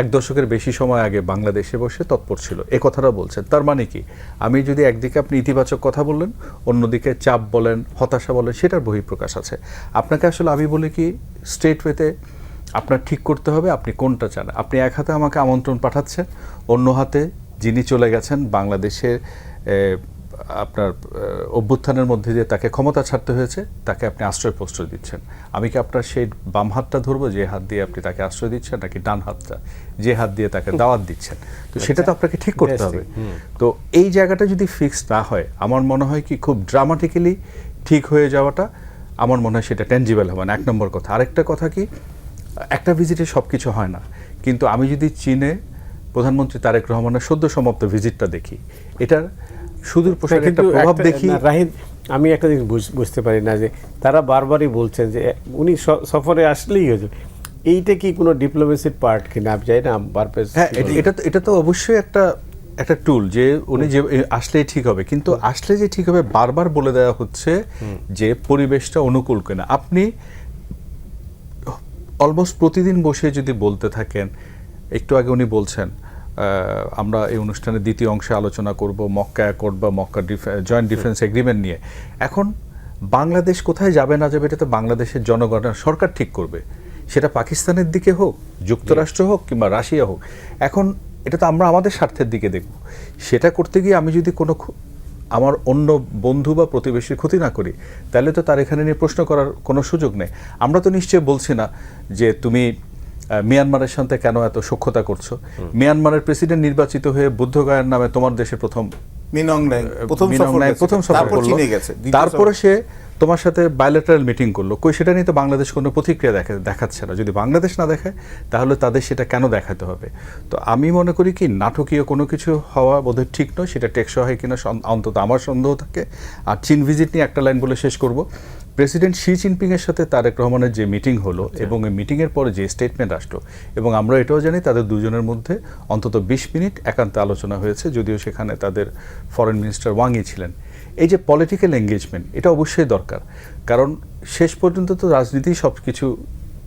1 দশকের বেশি সময় আগে বাংলাদেশে বসে তৎপর ছিল, এ কথাটা বলছেন। তার মানে কি, আমি যদি একদিকে আপনি ইতিবাচক কথা বললেন, অন্যদিকে চাপ বলেন, হতাশা বলেন, সেটার বহিঃপ্রকাশ আছে। আপনাকে আসলে আমি বলি কি, স্ট্রেট ওয়েতে আপনার ঠিক করতে হবে আপনি কোনটা চান। আপনি এক হাতে আমাকে আমন্ত্রণ পাঠাচ্ছেন, অন্য হাতে যিনি চলে গেছেন বাংলাদেশে আপনার অভ্যুত্থানের মধ্যে দিয়ে তাকে ক্ষমতা ছাড়তে হয়েছে, তাকে আপনি আশ্রয় প্রশ্রয় দিচ্ছেন। আমি কি আপনার সেই বাম হাতটা ধরবো যে হাত দিয়ে আপনি তাকে আশ্রয় দিচ্ছেন, নাকি ডান হাতটা যে হাত দিয়ে তাকে দাওয়াত দিচ্ছেন? তো সেটা তো আপনাকে ঠিক করতে হবে। তো এই জায়গাটা যদি ফিক্স না হয়, আমার মনে হয় কি খুব ড্রামাটিক্যালি ঠিক হয়ে যাওয়াটা আমার মনে হয় সেটা ট্যাঞ্জিবল হবে না, 1 নম্বর কথা। আরেকটা কথা কি, একটা ভিজিটে সব কিছু হয় না, কিন্তু আমি যদি চীনে প্রধানমন্ত্রী তারেক রহমানের সদ্য সমাপ্ত ভিজিটটা দেখি, এটার সুদূর প্রসারী একটা প্রভাব দেখি। রাহিদ, আমি একটা জিনিস বুঝতে পারি না যে তারা বারবারই বলছেন যে উনি সফরে আসলেই হয়েছে, এইটা কি কোনো ডিপ্লোমেসির পার্ট কিনা আমি জানি না পারপাস। হ্যাঁ, এটা তো অবশ্যই একটা টুল যে উনি যে আসলেই ঠিক হবে, কিন্তু আসলে যে ঠিক হবে বারবার বলে দেওয়া হচ্ছে যে পরিবেশটা অনুকূল কিনা। আপনি অলমোস্ট প্রতিদিন বসে যদি বলতে থাকেন, একটু আগে উনি বলছেন আমরা এই অনুষ্ঠানের দ্বিতীয় অংশে আলোচনা করব মক্কা অ্যাকর্ড বা মক্কা জয়েন্ট ডিফেন্স এগ্রিমেন্ট নিয়ে। এখন বাংলাদেশ কোথায় যাবে না যাবে এটা তো বাংলাদেশের জনগণের সরকার ঠিক করবে, সেটা পাকিস্তানের দিকে হোক, যুক্তরাষ্ট্র হোক কিংবা রাশিয়া হোক। এখন এটা তো আমরা আমাদের স্বার্থের দিকে দেখব। সেটা করতে গিয়ে আমি যদি আমার অন্য বন্ধু বা প্রতিবেশীর ক্ষতি না করি, তাহলে তো তার এখানে নিয়ে প্রশ্ন করার কোনো সুযোগ নেই। আমরা তো নিশ্চয়ই বলছি না যে তুমি মিয়ানমারের সাথে কেন এত সখ্যতা করছো। মিয়ানমারের প্রেসিডেন্ট নির্বাচিত হয়ে বুদ্ধগয়ার নামে তোমার দেশে প্রথম সফর করলো, তারপরে সে তোমার সাথে বায়োলেটারাল মিটিং করলো, কই সেটা নিয়ে তো বাংলাদেশ কোনো প্রতিক্রিয়া দেখাচ্ছে না। যদি বাংলাদেশ না দেখায় তাহলে তাদের সেটা কেন দেখাতে হবে? তো আমি মনে করি কি নাটকীয় কোনো কিছু হওয়া বোধহয় ঠিক নয়, সেটা টেকসই হয় কিনা অন্তত আমার সন্দেহ থাকে। আর চীন ভিজিট নিয়ে একটা লাইন বলে শেষ করব। প্রেসিডেন্ট শি জিনপিংয়ের সাথে তারেক রহমানের যে মিটিং হলো এবং এই মিটিংয়ের পরে যে স্টেটমেন্ট আসলো, এবং আমরা এটাও জানি তাদের দুজনের মধ্যে অন্তত 20 মিনিট একান্ত আলোচনা হয়েছে, যদিও সেখানে তাদের ফরেন মিনিস্টার ওয়াংই ছিলেন। এই যে পলিটিক্যাল এঙ্গেজমেন্ট, এটা অবশ্যই দরকার, কারণ শেষ পর্যন্ত তো রাজনীতি সব কিছু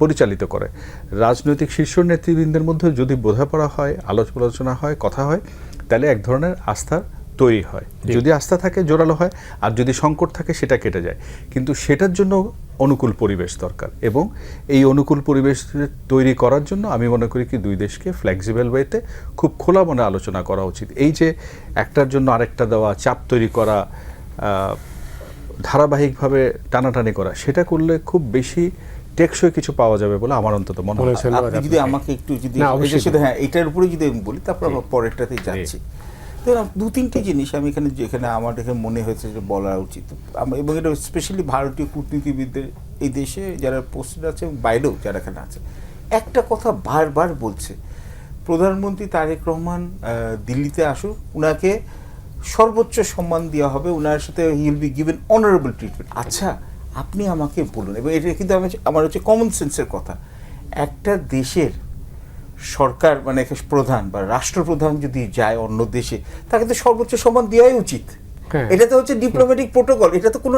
পরিচালিত করে। রাজনৈতিক শীর্ষ নেতৃবৃন্দের মধ্যে যদি বোঝাপড়া হয়, আলোচনা হয়, কথা হয়, তাহলে এক ধরনের আস্থা তৈরি হয়। যদি আস্থা থাকে জোরালো হয়, আর যদি সংকট থাকে সেটা কেটে যায়। কিন্তু সেটার জন্য অনুকূল পরিবেশ দরকার, এবং এই অনুকূল পরিবেশ তৈরি করার জন্য আমি মনে করি কি দুই দেশকে ফ্লেক্সিবল ওয়েতে খুব খোলা মনে আলোচনা করা উচিত। এই যে একটার জন্য আরেকটা দেওয়া, চাপ তৈরি করা, ধারাবাহিকভাবে টানাটানি করা, সেটা করলে খুব বেশি টেকসই কিছু পাওয়া যাবে বলে আমার অন্তত মনে হয়। আপনি যদি আমাকে একটু যদি হ্যাঁ এটার উপরে যদি আমি বলি, তারপর আমরা পরেরটাতে যাচ্ছি। দু তিনটি জিনিস আমি যেখানে আমার এখানে মনে হয়েছে যে বলা উচিত, এবং এটা স্পেশালি ভারতীয় কূটনীতিবিদদের এই দেশে যারা পোস্টেড আছে এবং বাইরেও যারা এখানে আছে, একটা কথা বারবার বলছে, প্রধানমন্ত্রী তারেক রহমান দিল্লিতে আসুন, উনাকে সর্বোচ্চ সম্মান দেওয়া হবে, উনার সাথে he will be given honourable treatment. আচ্ছা, আপনি আমাকে বলুন, এবং এটা কিন্তু আমার হচ্ছে কমন সেন্সের কথা, একটা দেশের সরকার মানে প্রধান বা রাষ্ট্রপ্রধান যদি যায় অন্য দেশে, তাকে তো সর্বোচ্চ সম্মান দেওয়াই উচিত। এটা তো হচ্ছে ডিপ্লোম্যাটিক প্রোটোকল। এটা তো কোনো,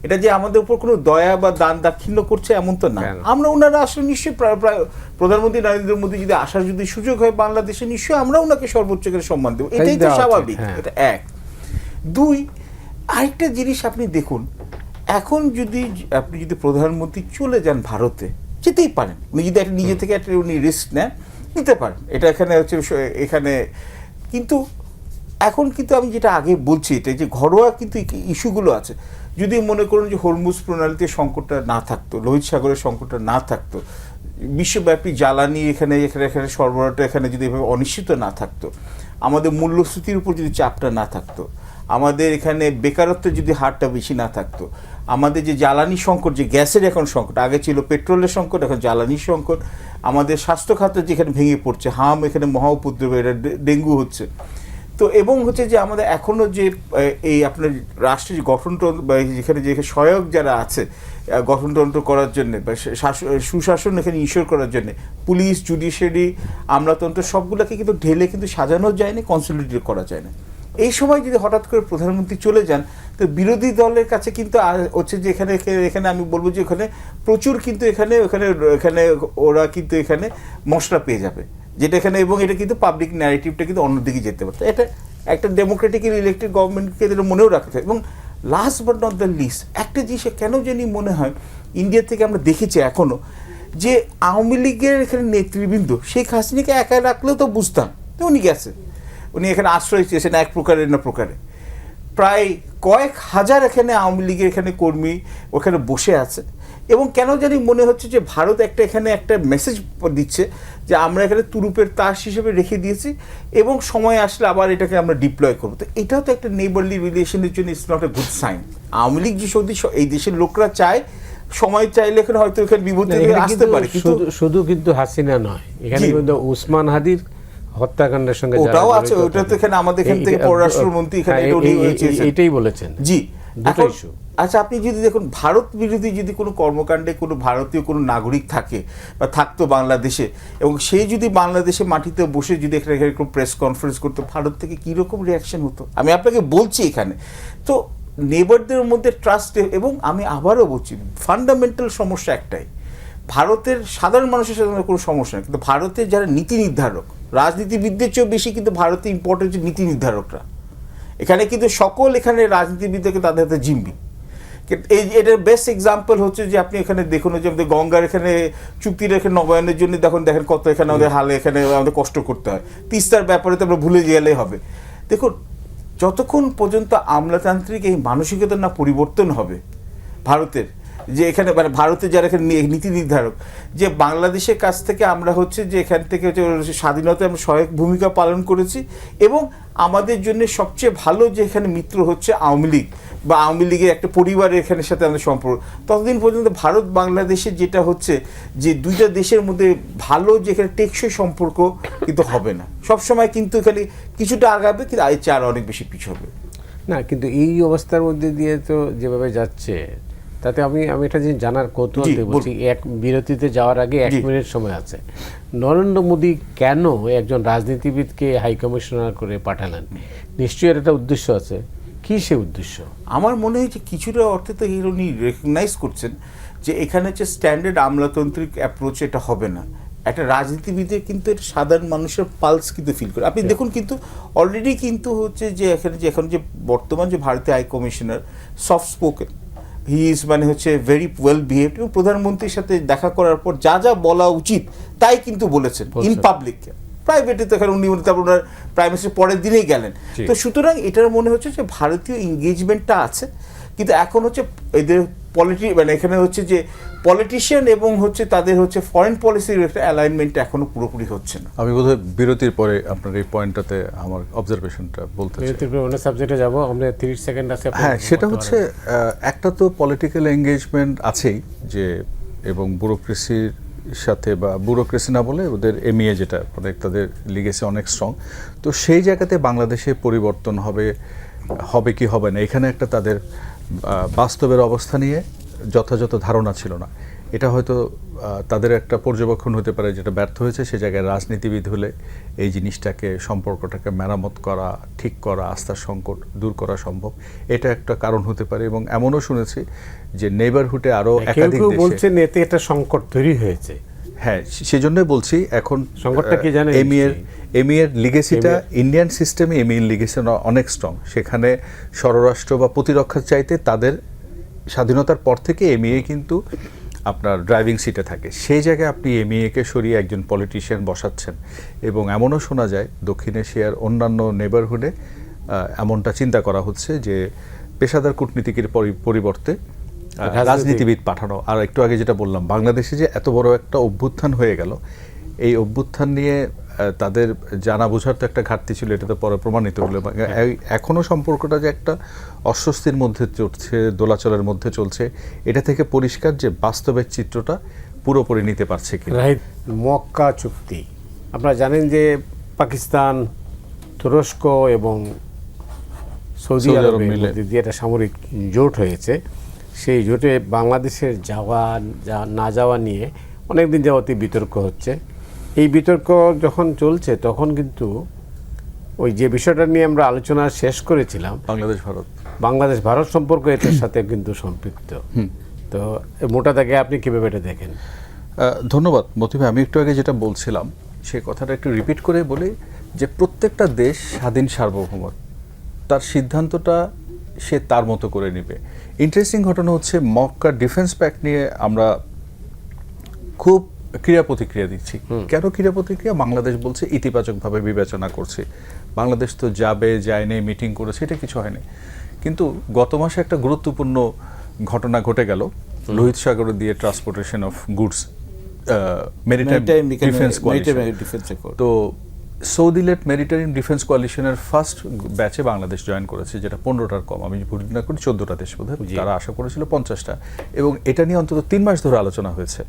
এটা যে আমাদের উপর কোনো দয়া বা দান দাক্ষিণ্য করছে এমন তো না। আমরা ওনারা আসলে নিশ্চয়ই প্রায় প্রধানমন্ত্রী নরেন্দ্র মোদী যদি আসার যদি সুযোগ হয় বাংলাদেশে, নিশ্চয়ই আমরা ওনাকে সর্বোচ্চ করে সম্মান দেবো, এটাই তো স্বাভাবিক। এটা এক। দুই, আরেকটা জিনিস আপনি দেখুন, এখন আপনি যদি প্রধানমন্ত্রী চলে যান ভারতে, যেতেই পারেন, উনি যদি একটা নিজে থেকে একটা উনি রিস্ক নেন, নিতে পারেন, এটা এখানে হচ্ছে এখানে। কিন্তু এখন কিন্তু আমি যেটা আগে বলছি, এটা যে ঘরোয়া কিন্তু ইস্যুগুলো আছে। যদি মনে করুন যে হরমুজ প্রণালীতে সংকটটা না থাকতো, লোহিত সাগরের সংকটটা না থাকতো, বিশ্বব্যাপী জ্বালানি এখানে সরবরাহটা এখানে যদি এভাবে অনিশ্চিত না থাকতো, আমাদের মূল্যস্ফীতির উপর যদি চাপটা না থাকতো, আমাদের এখানে বেকারত্বের যদি হারটা বেশি না থাকতো, আমাদের যে জ্বালানি সংকট, যে গ্যাসের এখন সংকট, আগে ছিল পেট্রোলের সংকট, এখন জ্বালানির সংকট, আমাদের স্বাস্থ্য খাত যেখানে ভেঙে পড়ছে, এখানে মহা উপদ্রব, এটা ডেঙ্গু হচ্ছে। তো এবং হচ্ছে যে আমাদের এখনও যে এই আপনার রাষ্ট্রের গঠনতন্ত্র বা যেখানে সহায়ক যারা আছে গঠনতন্ত্র করার জন্যে বা সুশাসন এখানে ইনশিওর করার জন্যে, পুলিশ, জুডিশিয়ারি, আমলাতন্ত্র, সবগুলোকে কিন্তু ঢেলে কিন্তু সাজানো যায় না, কনসলিডেট করা যায় না। এই সময় যদি হঠাৎ করে প্রধানমন্ত্রী চলে যান, তো বিরোধী দলের কাছে কিন্তু হচ্ছে যে এখানে আমি বলবো যে ওখানে প্রচুর কিন্তু এখানে ওরা কিন্তু এখানে মশলা পেয়ে যাবে, যেটা এখানে, এবং এটা কিন্তু পাবলিক ন্যারেটিভটা কিন্তু অন্যদিকে যেতে পারতো। এটা একটা ডেমোক্রেটিক্যালি ইলেক্টেড গভর্নমেন্টকে এটা মনেও রাখতে হবে। এবং last but not the least, একটা জিনিস কেন জানি মনে হয় ইন্ডিয়া থেকে আমরা দেখেছি এখনও, যে আওয়ামী লীগের এখানে নেতৃবৃন্দ শেখ হাসিনাকে একা রাখলেও তো বুঝতাম, তো উনি গেছে, উনি এখানে আশ্রয় চেয়েছেন এক প্রকারের না প্রকারে। প্রায় কয়েক হাজার এখানে আওয়ামী লীগের এখানে কর্মী ওখানে বসে আছে, এবং কেন জানি মনে হচ্ছে যে ভারত এখানে একটা মেসেজ দিচ্ছে যে আমরা এখানে তুরুপের তাস হিসেবে রেখে দিয়েছি, এবং সময় আসলে আবার এটাকে আমরা ডিপ্লয় করবো। তো এটাও তো একটা নেইবারলি রিলেশনের জন্য it's not a good sign. Awami League যে এই দেশের লোকরা চায়, সময় চাইলে এখানে হয়তো এখানে বিভক্তি আসতে পারে, শুধু কিন্তু হাসিনা নয়, এখানে কিন্তু উসমান হাদির হত্যাকাণ্ডের সঙ্গে ওটাও আছে, ওটা তো এখানে আমাদের এখান থেকে পররাষ্ট্রমন্ত্রী এখানে এটাই বলেছেন। জি, আচ্ছা, আপনি যদি দেখুন ভারত বিরোধী যদি কোনো কর্মকাণ্ডে কোনো ভারতীয় কোনো নাগরিক থাকে বা থাকতো বাংলাদেশে, এবং সেই যদি বাংলাদেশে মাটিতে বসে যদি এখানে কোনো প্রেস কনফারেন্স করতো, ভারত থেকে কীরকম রিয়াকশন হতো আমি আপনাকে বলছি এখানে। তো নেবারদের মধ্যে ট্রাস্ট, এবং আমি আবারও বলছি ফান্ডামেন্টাল সমস্যা একটাই, ভারতের সাধারণ মানুষের সাথে কোনো সমস্যা নেই, কিন্তু ভারতের যারা নীতি নির্ধারক, রাজনীতিবিদদের চেয়েও বেশি কিন্তু ভারতে ইম্পর্টেন্ট হচ্ছে নীতি নির্ধারকরা। এখানে কিন্তু সকল এখানে রাজনীতিবিদদেরকে তাদের হাতে জিম্মি। এটার বেস্ট এক্সাম্পল হচ্ছে যে আপনি এখানে দেখুন যে আমাদের গঙ্গার এখানে চুক্তির এখানে নবায়নের জন্য দেখেন কত এখানে আমাদের হালে এখানে আমাদের কষ্ট করতে হয়। তিস্তার ব্যাপারে তো আমরা ভুলে গেলেই হবে। দেখুন, যতক্ষণ পর্যন্ত আমলাতান্ত্রিক এই মানসিকতা না পরিবর্তন হবে ভারতের, যে এখানে মানে ভারতের যারা এখানে নীতি নির্ধারক, যে বাংলাদেশের কাছ থেকে আমরা হচ্ছে যে এখান থেকে হচ্ছে স্বাধীনতায় আমরা সহায়ক ভূমিকা পালন করেছি, এবং আমাদের জন্য সবচেয়ে ভালো যে এখানে মিত্র হচ্ছে আওয়ামী লীগ, বা আওয়ামী লীগের একটা পরিবারের এখানে সাথে আমাদের সম্পর্ক, ততদিন পর্যন্ত ভারত বাংলাদেশের যেটা হচ্ছে যে দুইটা দেশের মধ্যে ভালো যে এখানে টেকসই সম্পর্ক কিন্তু হবে না। সবসময় কিন্তু এখানে কিছুটা আগাবে, কিন্তু এর চেয়ে আরও অনেক বেশি পিছু হবে না। কিন্তু এই অবস্থার মধ্যে দিয়ে তো যেভাবে যাচ্ছে, তাতে আমি একটা জিনিস জানার কৌতূহল বলছি, এক বিরতিতে যাওয়ার আগে 1 মিনিট সময় আছে। নরেন্দ্র মোদী কেন একজন রাজনীতিবিদকে হাই কমিশনার করে পাঠালেন? নিশ্চয়ই এর একটা উদ্দেশ্য আছে। কি সে উদ্দেশ্য? আমার মনে হয় যে কিছুটা অর্থে তো উনি রেকগনাইজ করছেন যে এখানে হচ্ছে স্ট্যান্ডার্ড আমলাতান্ত্রিক অ্যাপ্রোচ এটা হবে না। একটা রাজনীতিবিদের কিন্তু এটা সাধারণ মানুষের পালস কিন্তু ফিল করে। আপনি দেখুন কিন্তু অলরেডি কিন্তু হচ্ছে যে এখানে যে এখন যে বর্তমান যে ভারতীয় high commissioner soft spoken, he is মানে হচ্ছে ভেরি ওয়েল বিহেভড, এবং প্রধানমন্ত্রীর সাথে দেখা করার পর যা যা বলা উচিত তাই কিন্তু বলেছেন ইন পাবলিক। প্রাইভেটে তো এখানে উনি তারপর ওনার প্রাইম মিনিস্টার পরের দিনেই গেলেন। তো সুতরাং এটার মনে হচ্ছে যে ভারতীয় এঙ্গেজমেন্টটা আছে, কিন্তু এখন হচ্ছে এদের মানে এখানে হচ্ছে যে পলিটিশিয়ান এবং হচ্ছে তাদের হচ্ছে ফরেন পলিসির একটা অ্যালাইনমেন্ট এখনো পুরোপুরি হচ্ছে না। আমি বোধহয় বিরতির পরে আপনার এই পয়েন্টটাতে আমার অবজারভেশনটা বলতে চাই। বিরতির পরে অন্য সাবজেক্টে যাব আমরা, 30 সেকেন্ড আছে। হ্যাঁ, সেটা হচ্ছে একটা তো পলিটিক্যাল এঙ্গেজমেন্ট আছেই, যে এবং ব্যুরোক্রেসির সাথে, বা ব্যুরোক্রেসি না বলে ওদের এমইএ যেটা তাদের লিগেসি অনেক স্ট্রং। তো সেই জায়গাতে বাংলাদেশে পরিবর্তন হবে কি হবে না, এখানে একটা তাদের বাস্তবের অবস্থা নিয়ে যথাযথ ধারণা ছিল না। এটা হয়তো তাদের একটা পর্যবেক্ষণ হতে পারে যেটা ব্যর্থ হয়েছে। সে জায়গায় রাজনীতিবিদ হলে এই জিনিসটাকে, সম্পর্কটাকে মেরামত করা, ঠিক করা, আস্থার সংকট দূর করা সম্ভব, এটা একটা কারণ হতে পারে। এবং এমনও শুনেছি যে নেইবারহুডে আরও একাধিক দেশে বলছেন এতে একটা সংকট তৈরি হয়েছে। হ্যাঁ, সেজন্যই বলছি এখন সংকটটা কি জানেন? এমইএর লিগেসিটা ইন্ডিয়ান সিস্টেমে এমইএর লিগেসি অনেক স্ট্রং। সেখানে স্বরাষ্ট্র বা প্রতিরক্ষার চাইতে তাদের স্বাধীনতার পর থেকে এমইএ কিন্তু আপনার ড্রাইভিং সিটে থাকে। সেই জায়গায় আপনি এমইএকে সরিয়ে একজন পলিটিশিয়ান বসাচ্ছেন, এবং এমনও শোনা যায় দক্ষিণ এশিয়ার অন্যান্য নেবারহুডে এমনটা চিন্তা করা হচ্ছে যে পেশাদার কূটনীতিকের পরিবর্তে রাজনীতিবিদ পাঠানো। আর একটু আগে যেটা বললাম, বাংলাদেশে যে এত বড় একটা অভ্যুত্থান হয়ে গেল, এই অভ্যুত্থান নিয়ে তাদের জানা বোঝার তো একটা ঘাটতি ছিল, এটা তো পরে প্রমাণিত হলো। এখনও সম্পর্কটা যে একটা অস্বস্তির মধ্যে চলছে, দোলাচলের মধ্যে চলছে, এটা থেকে পরিষ্কার যে বাস্তবের চিত্রটা পুরোপুরি নিতে পারছে কি। মক্কা চুক্তি আপনারা জানেন যে পাকিস্তান, তুরস্ক এবং সৌদি আরবের মধ্যে যে একটা সামরিক জোট হয়েছে, সেই জোটে বাংলাদেশের না যাওয়া নিয়ে অনেকদিন যাবতই বিতর্ক হচ্ছে। এই বিতর্ক যখন চলছে তখন কিন্তু ওই যে বিষয়টা নিয়ে আমরা আলোচনা শেষ করেছিলাম, বাংলাদেশ ভারত সম্পর্ক এটার সাথে কিন্তু সম্পৃক্ত। তো মোটা দাগে আপনি কীভাবে এটা দেখেন? ধন্যবাদ মতি ভাই। আমি একটু আগে যেটা বলছিলাম সে কথাটা একটু রিপিট করে বলি, যে প্রত্যেকটা দেশ স্বাধীন সার্বভৌম, তার সিদ্ধান্তটা সে তার মতো করে নেবে। ইন্টারেস্টিং ঘটনা হচ্ছে মক্কা ডিফেন্স প্যাক্ট নিয়ে আমরা খুব ক্রিয়া প্রতিক্রিয়া দিচ্ছি। কেন ক্রিয়া প্রতিক্রিয়া? বাংলাদেশ বলছে ইতিবাচকভাবে বিবেচনা করছে। বাংলাদেশ তো যায়নি, মিটিং করেছে, এটা কিছু হয়নি। কিন্তু গত মাসে একটা গুরুত্বপূর্ণ ঘটনা ঘটে গেল, লোহিত সাগর দিয়ে transportation of goods, maritime defence coalition. তো সৌদি লেড মেরিটাইম ডিফেন্স কোয়ালিশনের ফার্স্ট ব্যাচে বাংলাদেশ জয়েন করেছে, যেটা 15টার কম, আমি ভুল না করি 14টা দেশ বোধহয়, তারা আশা করেছিল 50টা। এবং এটা নিয়ে অন্তত 3 মাস ধরে আলোচনা হয়েছে,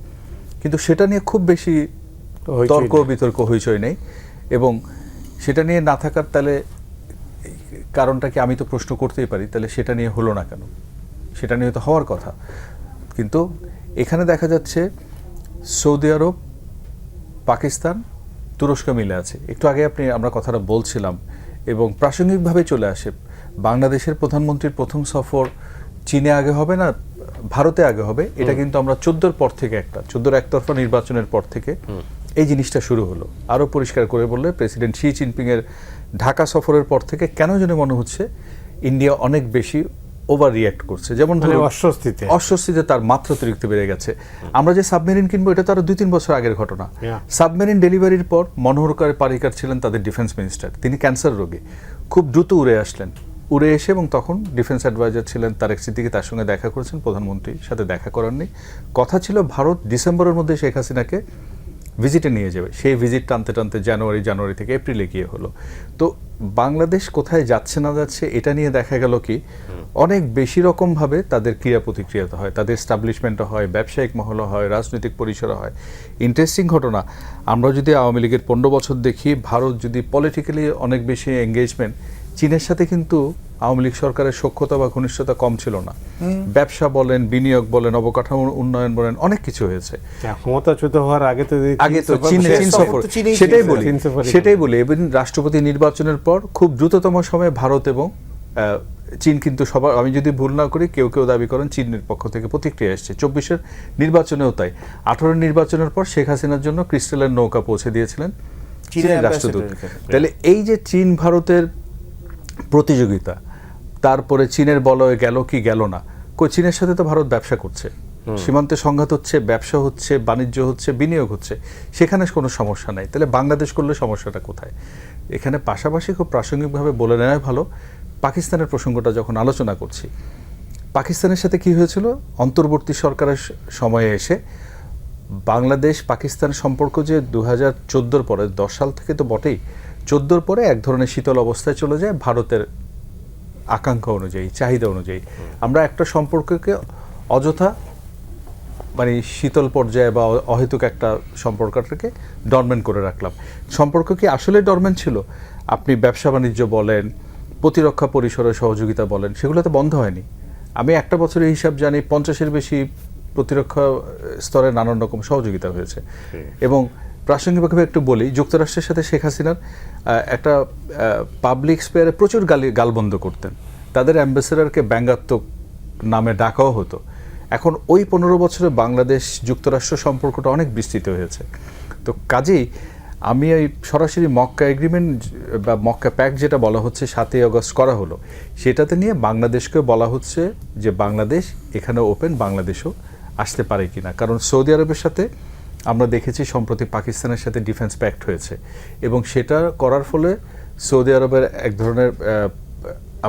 কিন্তু সেটা নিয়ে খুব বেশি তর্ক বিতর্ক হইচই নেই। এবং সেটা নিয়ে না থাকার তাহলে কারণটা কি আমি তো প্রশ্ন করতেই পারি, তাহলে সেটা নিয়ে হলো না কেন? সেটা নিয়ে তো হওয়ার কথা, কিন্তু এখানে দেখা যাচ্ছে সৌদি আরব, পাকিস্তান, তুরস্ক মিলে আছে। একটু আগে আমরা কথাটা বলছিলাম এবং প্রাসঙ্গিকভাবে চলে আসে, বাংলাদেশের প্রধানমন্ত্রীর প্রথম সফর চীনে আগে হবে না ভারতে আগে হবে, এটা কিন্তু আমরা 14 পর থেকে 14 একতরফা নির্বাচনের পর থেকে এই জিনিসটা শুরু হলো। আরও পরিষ্কার করে বললে প্রেসিডেন্ট শি জিনপিং এর ঢাকা সফরের পর থেকে কেন যেন মনে হচ্ছে ইন্ডিয়া অনেক বেশি ওভার রিয়্যাক্ট করছে, যেমন অস্বস্তিতে তার মাত্রা অতিরিক্ত বেড়ে গেছে। আমরা যে সাবমেরিন কিনবো এটা তো আরো 2-3 বছর আগের ঘটনা। সাবমেরিন ডেলিভারির পর মনোহর পারিকার ছিলেন তাদের ডিফেন্স মিনিস্টার, তিনি ক্যান্সার রোগী, খুব দ্রুত উড়ে এসে এবং তখন ডিফেন্স অ্যাডভাইজার ছিলেন তারেক সিদ্দিকী, তার সঙ্গে দেখা করেছেন, প্রধানমন্ত্রীর সাথে দেখা করাননি। কথা ছিল ভারত ডিসেম্বরের মধ্যে শেখ হাসিনাকে ভিজিটে নিয়ে যাবে, সেই ভিজিট টানতে টানতে জানুয়ারি থেকে এপ্রিলে গিয়ে হলো। তো বাংলাদেশ কোথায় যাচ্ছে না যাচ্ছে এটা নিয়ে দেখা গেল কি অনেক বেশি রকমভাবে তাদের ক্রিয়া প্রতিক্রিয়া হয়, তাদের এস্টাবলিশমেন্টও হয়, ব্যবসায়িক মহল হয়, রাজনৈতিক পরিসর হয়। ইন্টারেস্টিং ঘটনা, আমরা যদি আওয়ামী লীগের 15 বছর দেখি, ভারত যদি পলিটিক্যালি অনেক বেশি এঙ্গেজমেন্ট, চীনের সাথে কিন্তু আওয়ামী লীগ সরকারের সখ্যতা বা ঘনিষ্ঠতা কম ছিল না। ব্যবসা বলেন, বিনিয়োগ বলেন, অবকাঠামো উন্নয়ন বলেন, অনেক কিছু হয়েছে। ক্ষমতাচ্যুত হওয়ার আগে তো চীন সফর, সেটাই বলি এবং রাষ্ট্রপতি নির্বাচনের পর খুব দ্রুততম সময়ে ভারত এবং চীন কিন্তু সবার, আমি যদি ভুল না করি কেউ দাবি করেন চীনের পক্ষ থেকে প্রতিক্রিয়া এসেছে। 24-এর নির্বাচনেও তাই। 18-এর নির্বাচনের পর শেখ হাসিনার জন্য ক্রিস্টালের নৌকা পৌঁছে দিয়েছিলেন চীনের রাষ্ট্রদূত। তাহলে এই যে চীন ভারতের প্রতিযোগিতা, তারপরে চীনের বলয়ে গেল কি গেল না, চীনের সাথে তো ভারত ব্যবসা করছে, সীমান্তে সংঘাত হচ্ছে, ব্যবসা হচ্ছে, বাণিজ্য হচ্ছে, বিনিয়োগ হচ্ছে, সেখানে কোনো সমস্যা নাই। তাহলে বাংলাদেশ করলে সমস্যাটা কোথায়? এখানে পাশাপাশি খুব প্রাসঙ্গিকভাবে বলে নেওয়া ভালো, পাকিস্তানের প্রসঙ্গটা যখন আলোচনা করছি, পাকিস্তানের সাথে কি হয়েছিল, অন্তর্বর্তী সরকারের সময়ে এসে বাংলাদেশ পাকিস্তান সম্পর্ক যে 2014 পরে, 10 সাল থেকে তো বটেই, 14 পরে এক ধরনের শীতল অবস্থায় চলে যায় ভারতের আকাঙ্ক্ষা অনুযায়ী, চাহিদা অনুযায়ী। আমরা একটা সম্পর্ককে অযথা মানে শীতল পর্যায়ে বা অহেতুক একটা সম্পর্কটাকে ডরমেন্ট করে রাখলাম। সম্পর্ক কি আসলে ডরমেন্ট ছিল? আপনি ব্যবসা বাণিজ্য বলেন, প্রতিরক্ষা পরিসরের সহযোগিতা বলেন, সেগুলো তো বন্ধ হয়নি। আমি একটা বছরের হিসাব জানি 50-এর বেশি প্রতিরক্ষা স্তরে নানান রকম সহযোগিতা হয়েছে। এবং প্রাসঙ্গিকভাবে একটু বলি, যুক্তরাষ্ট্রের সাথে শেখ হাসিনার একটা পাবলিক স্পেয়ারে প্রচুর গালবন্ধ করতেন, তাদের অ্যাম্বাসেডরকে ব্যঙ্গাত্মক নামে ডাকাও হতো। এখন ওই 15 বছরে বাংলাদেশ যুক্তরাষ্ট্র সম্পর্কটা অনেক বিস্তৃত হয়েছে। তো কাজেই আমি এই সরাসরি মক্কা এগ্রিমেন্ট বা মক্কা প্যাক্ট যেটা বলা হচ্ছে 7ই আগস্ট করা হলো, সেটাতে নিয়ে বাংলাদেশকে বলা হচ্ছে যে বাংলাদেশ এখানে ওপেন, বাংলাদেশও আসতে পারে কিনা। কারণ সৌদি আরবের সাথে আমরা দেখেছি সম্প্রতি পাকিস্তানের সাথে ডিফেন্স প্যাক্ট হয়েছে এবং সেটা করার ফলে সৌদি আরবের এক ধরনের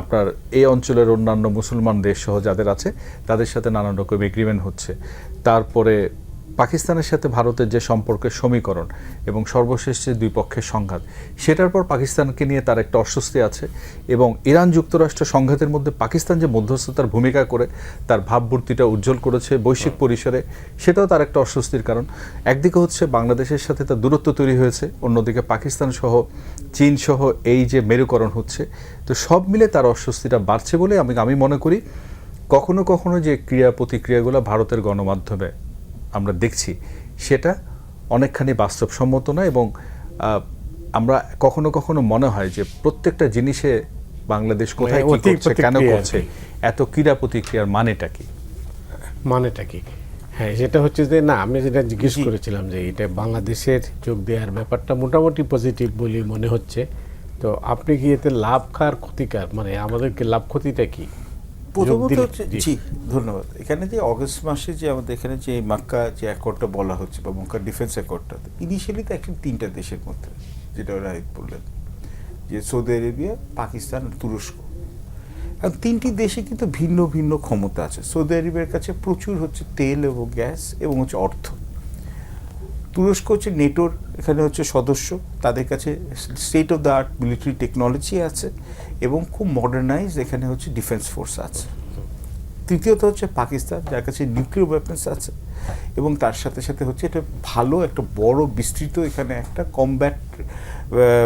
আপনার এই অঞ্চলের অন্যান্য মুসলমান দেশ সহ যাদের আছে তাদের সাথে নানান রকম এগ্রিমেন্ট হচ্ছে। তারপরে পাকিস্তানের সাথে ভারতের যে সম্পর্কের সমীকরণ এবং সর্বশেষ যে দুই পক্ষের সংঘাত, সেটার পর পাকিস্তানকে নিয়ে তার একটা অস্বস্তি আছে এবং ইরান যুক্তরাষ্ট্র সংঘাতের মধ্যে পাকিস্তান যে মধ্যস্থতার ভূমিকা করে তার ভাবমূর্তিটা উজ্জ্বল করেছে বৈশ্বিক পরিসরে, সেটাও তার একটা অস্বস্তির কারণ। একদিকে হচ্ছে বাংলাদেশের সাথে তার দূরত্ব তৈরি হয়েছে, অন্যদিকে পাকিস্তান সহ চীন সহ এই যে মেরুকরণ হচ্ছে, তো সব মিলে তার অস্বস্তিটা বাড়ছে বলে আমি মনে করি। কখনো কখনো যে ক্রিয়া প্রতিক্রিয়াগুলো ভারতের গণমাধ্যমে আমরা দেখছি সেটা অনেকখানি বাস্তবসম্মত না এবং আমরা কখনো কখনো মনে হয় যে প্রত্যেকটা জিনিসে বাংলাদেশ কোথায় কি করছে, কেন করছে, এত ক্রীড়া প্রতিক্রিয়ার মানেটা কি? হ্যাঁ, সেটা হচ্ছে যে না, আমি যেটা জিজ্ঞেস করেছিলাম যে এটা বাংলাদেশের যোগ দেওয়ার ব্যাপারটা মোটামুটি পজিটিভ বলে মনে হচ্ছে। তো আপনি কি এতে লাভ খার ক্ষতিকার, মানে আমাদেরকে লাভ ক্ষতিটা কি? প্রথমত হচ্ছে, জি ধন্যবাদ। এখানে যে অগস্ট মাসে যে আমাদের এখানে যে মক্কা যে অ্যাকর্ডটা বলা হচ্ছে বা মক্কা ডিফেন্স অ্যাকর্ডটা, ইনিশিয়ালি তো একটা 3টা দেশের মধ্যে, যেটা রাহিত বললেন যে সৌদি আরবিয়া, পাকিস্তান আর তুরস্ক। আর 3টি দেশে কিন্তু ভিন্ন ভিন্ন ক্ষমতা আছে। সৌদি আরবের কাছে প্রচুর হচ্ছে তেল এবং গ্যাস এবং হচ্ছে অর্থ। তুরস্ক হচ্ছে নেটোর এখানে হচ্ছে সদস্য, তাদের কাছে state of the art military technology আছে এবং খুব মডার্নাইজ এখানে হচ্ছে ডিফেন্স ফোর্স আছে। তৃতীয়ত হচ্ছে পাকিস্তান, যার কাছে নিউক্লিয়ার ওয়েপন্স আছে এবং তার সাথে সাথে হচ্ছে এটা ভালো একটা বড় বিস্তৃত এখানে একটা কমব্যাট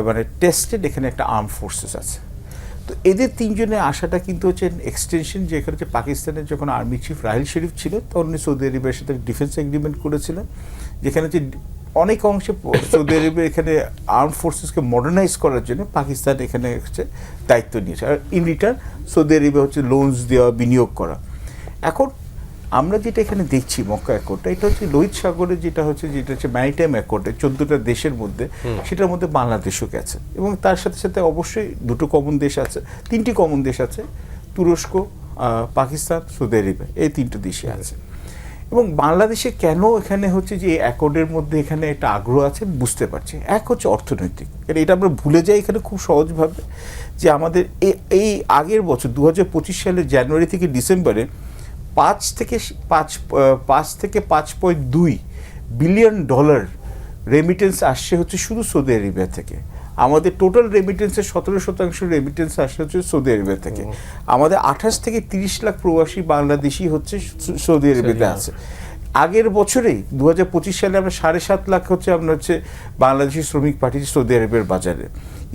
মানে টেস্টেড এখানে একটা আর্ম ফোর্সেস আছে। তো তো এদের তিনজনের আশাটা কিন্তু হচ্ছে এক্সটেনশন, যেখানে হচ্ছে পাকিস্তানের যখন আর্মি চিফ রাহিল শরীফ ছিল তখন উনি সৌদি আরবের সাথে ডিফেন্স এগ্রিমেন্ট করেছিলেন, যেখানে হচ্ছে অনেক অংশে সৌদি আরবের এখানে আর্ম ফোর্সেসকে মডার্নাইজ করার জন্য পাকিস্তান এখানে হচ্ছে দায়িত্ব নিয়েছে, আর ইন রিটার্ন সৌদি আরবে হচ্ছে লোনস দেওয়া, বিনিয়োগ করা। এখন আমরা যেটা এখানে দেখছি মক্কা অ্যাকর্ডটা, এটা হচ্ছে লোহিত সাগরে যেটা হচ্ছে ম্যারিটাইম অ্যাকর্ডে 14টা দেশের মধ্যে, সেটার মধ্যে বাংলাদেশও গেছে, এবং তার সাথে সাথে অবশ্যই দুটো কমন দেশ আছে, 3টি কমন দেশ আছে, তুরস্ক, পাকিস্তান, সৌদি আরবে, এই 3টে দেশে আছে। এবং বাংলাদেশে কেন এখানে হচ্ছে যে এই অ্যাকর্ডের মধ্যে এখানে একটা আগ্রহ আছে বুঝতে পারছি। এক হচ্ছে অর্থনৈতিক, এটা আমরা ভুলে যাই এখানে খুব সহজভাবে, যে আমাদের এই আগের বছর 2025 সালের জানুয়ারি থেকে ডিসেম্বরে 5 থেকে 5.2 বিলিয়ন ডলার রেমিটেন্স আসছে হচ্ছে শুধু সৌদি আরবিয়া থেকে। আমাদের টোটাল রেমিটেন্সের 17% রেমিটেন্স আসছে হচ্ছে সৌদি আরবিয়া থেকে। আমাদের 28 থেকে 30 লাখ প্রবাসী বাংলাদেশি হচ্ছে সৌদি আরবিয়াতে আছে। আগের বছরেই 2025 সালে আমরা 7.5 লাখ হচ্ছে আমরা হচ্ছে বাংলাদেশি শ্রমিক পাঠিয়েছি সৌদি আরবের বাজারে।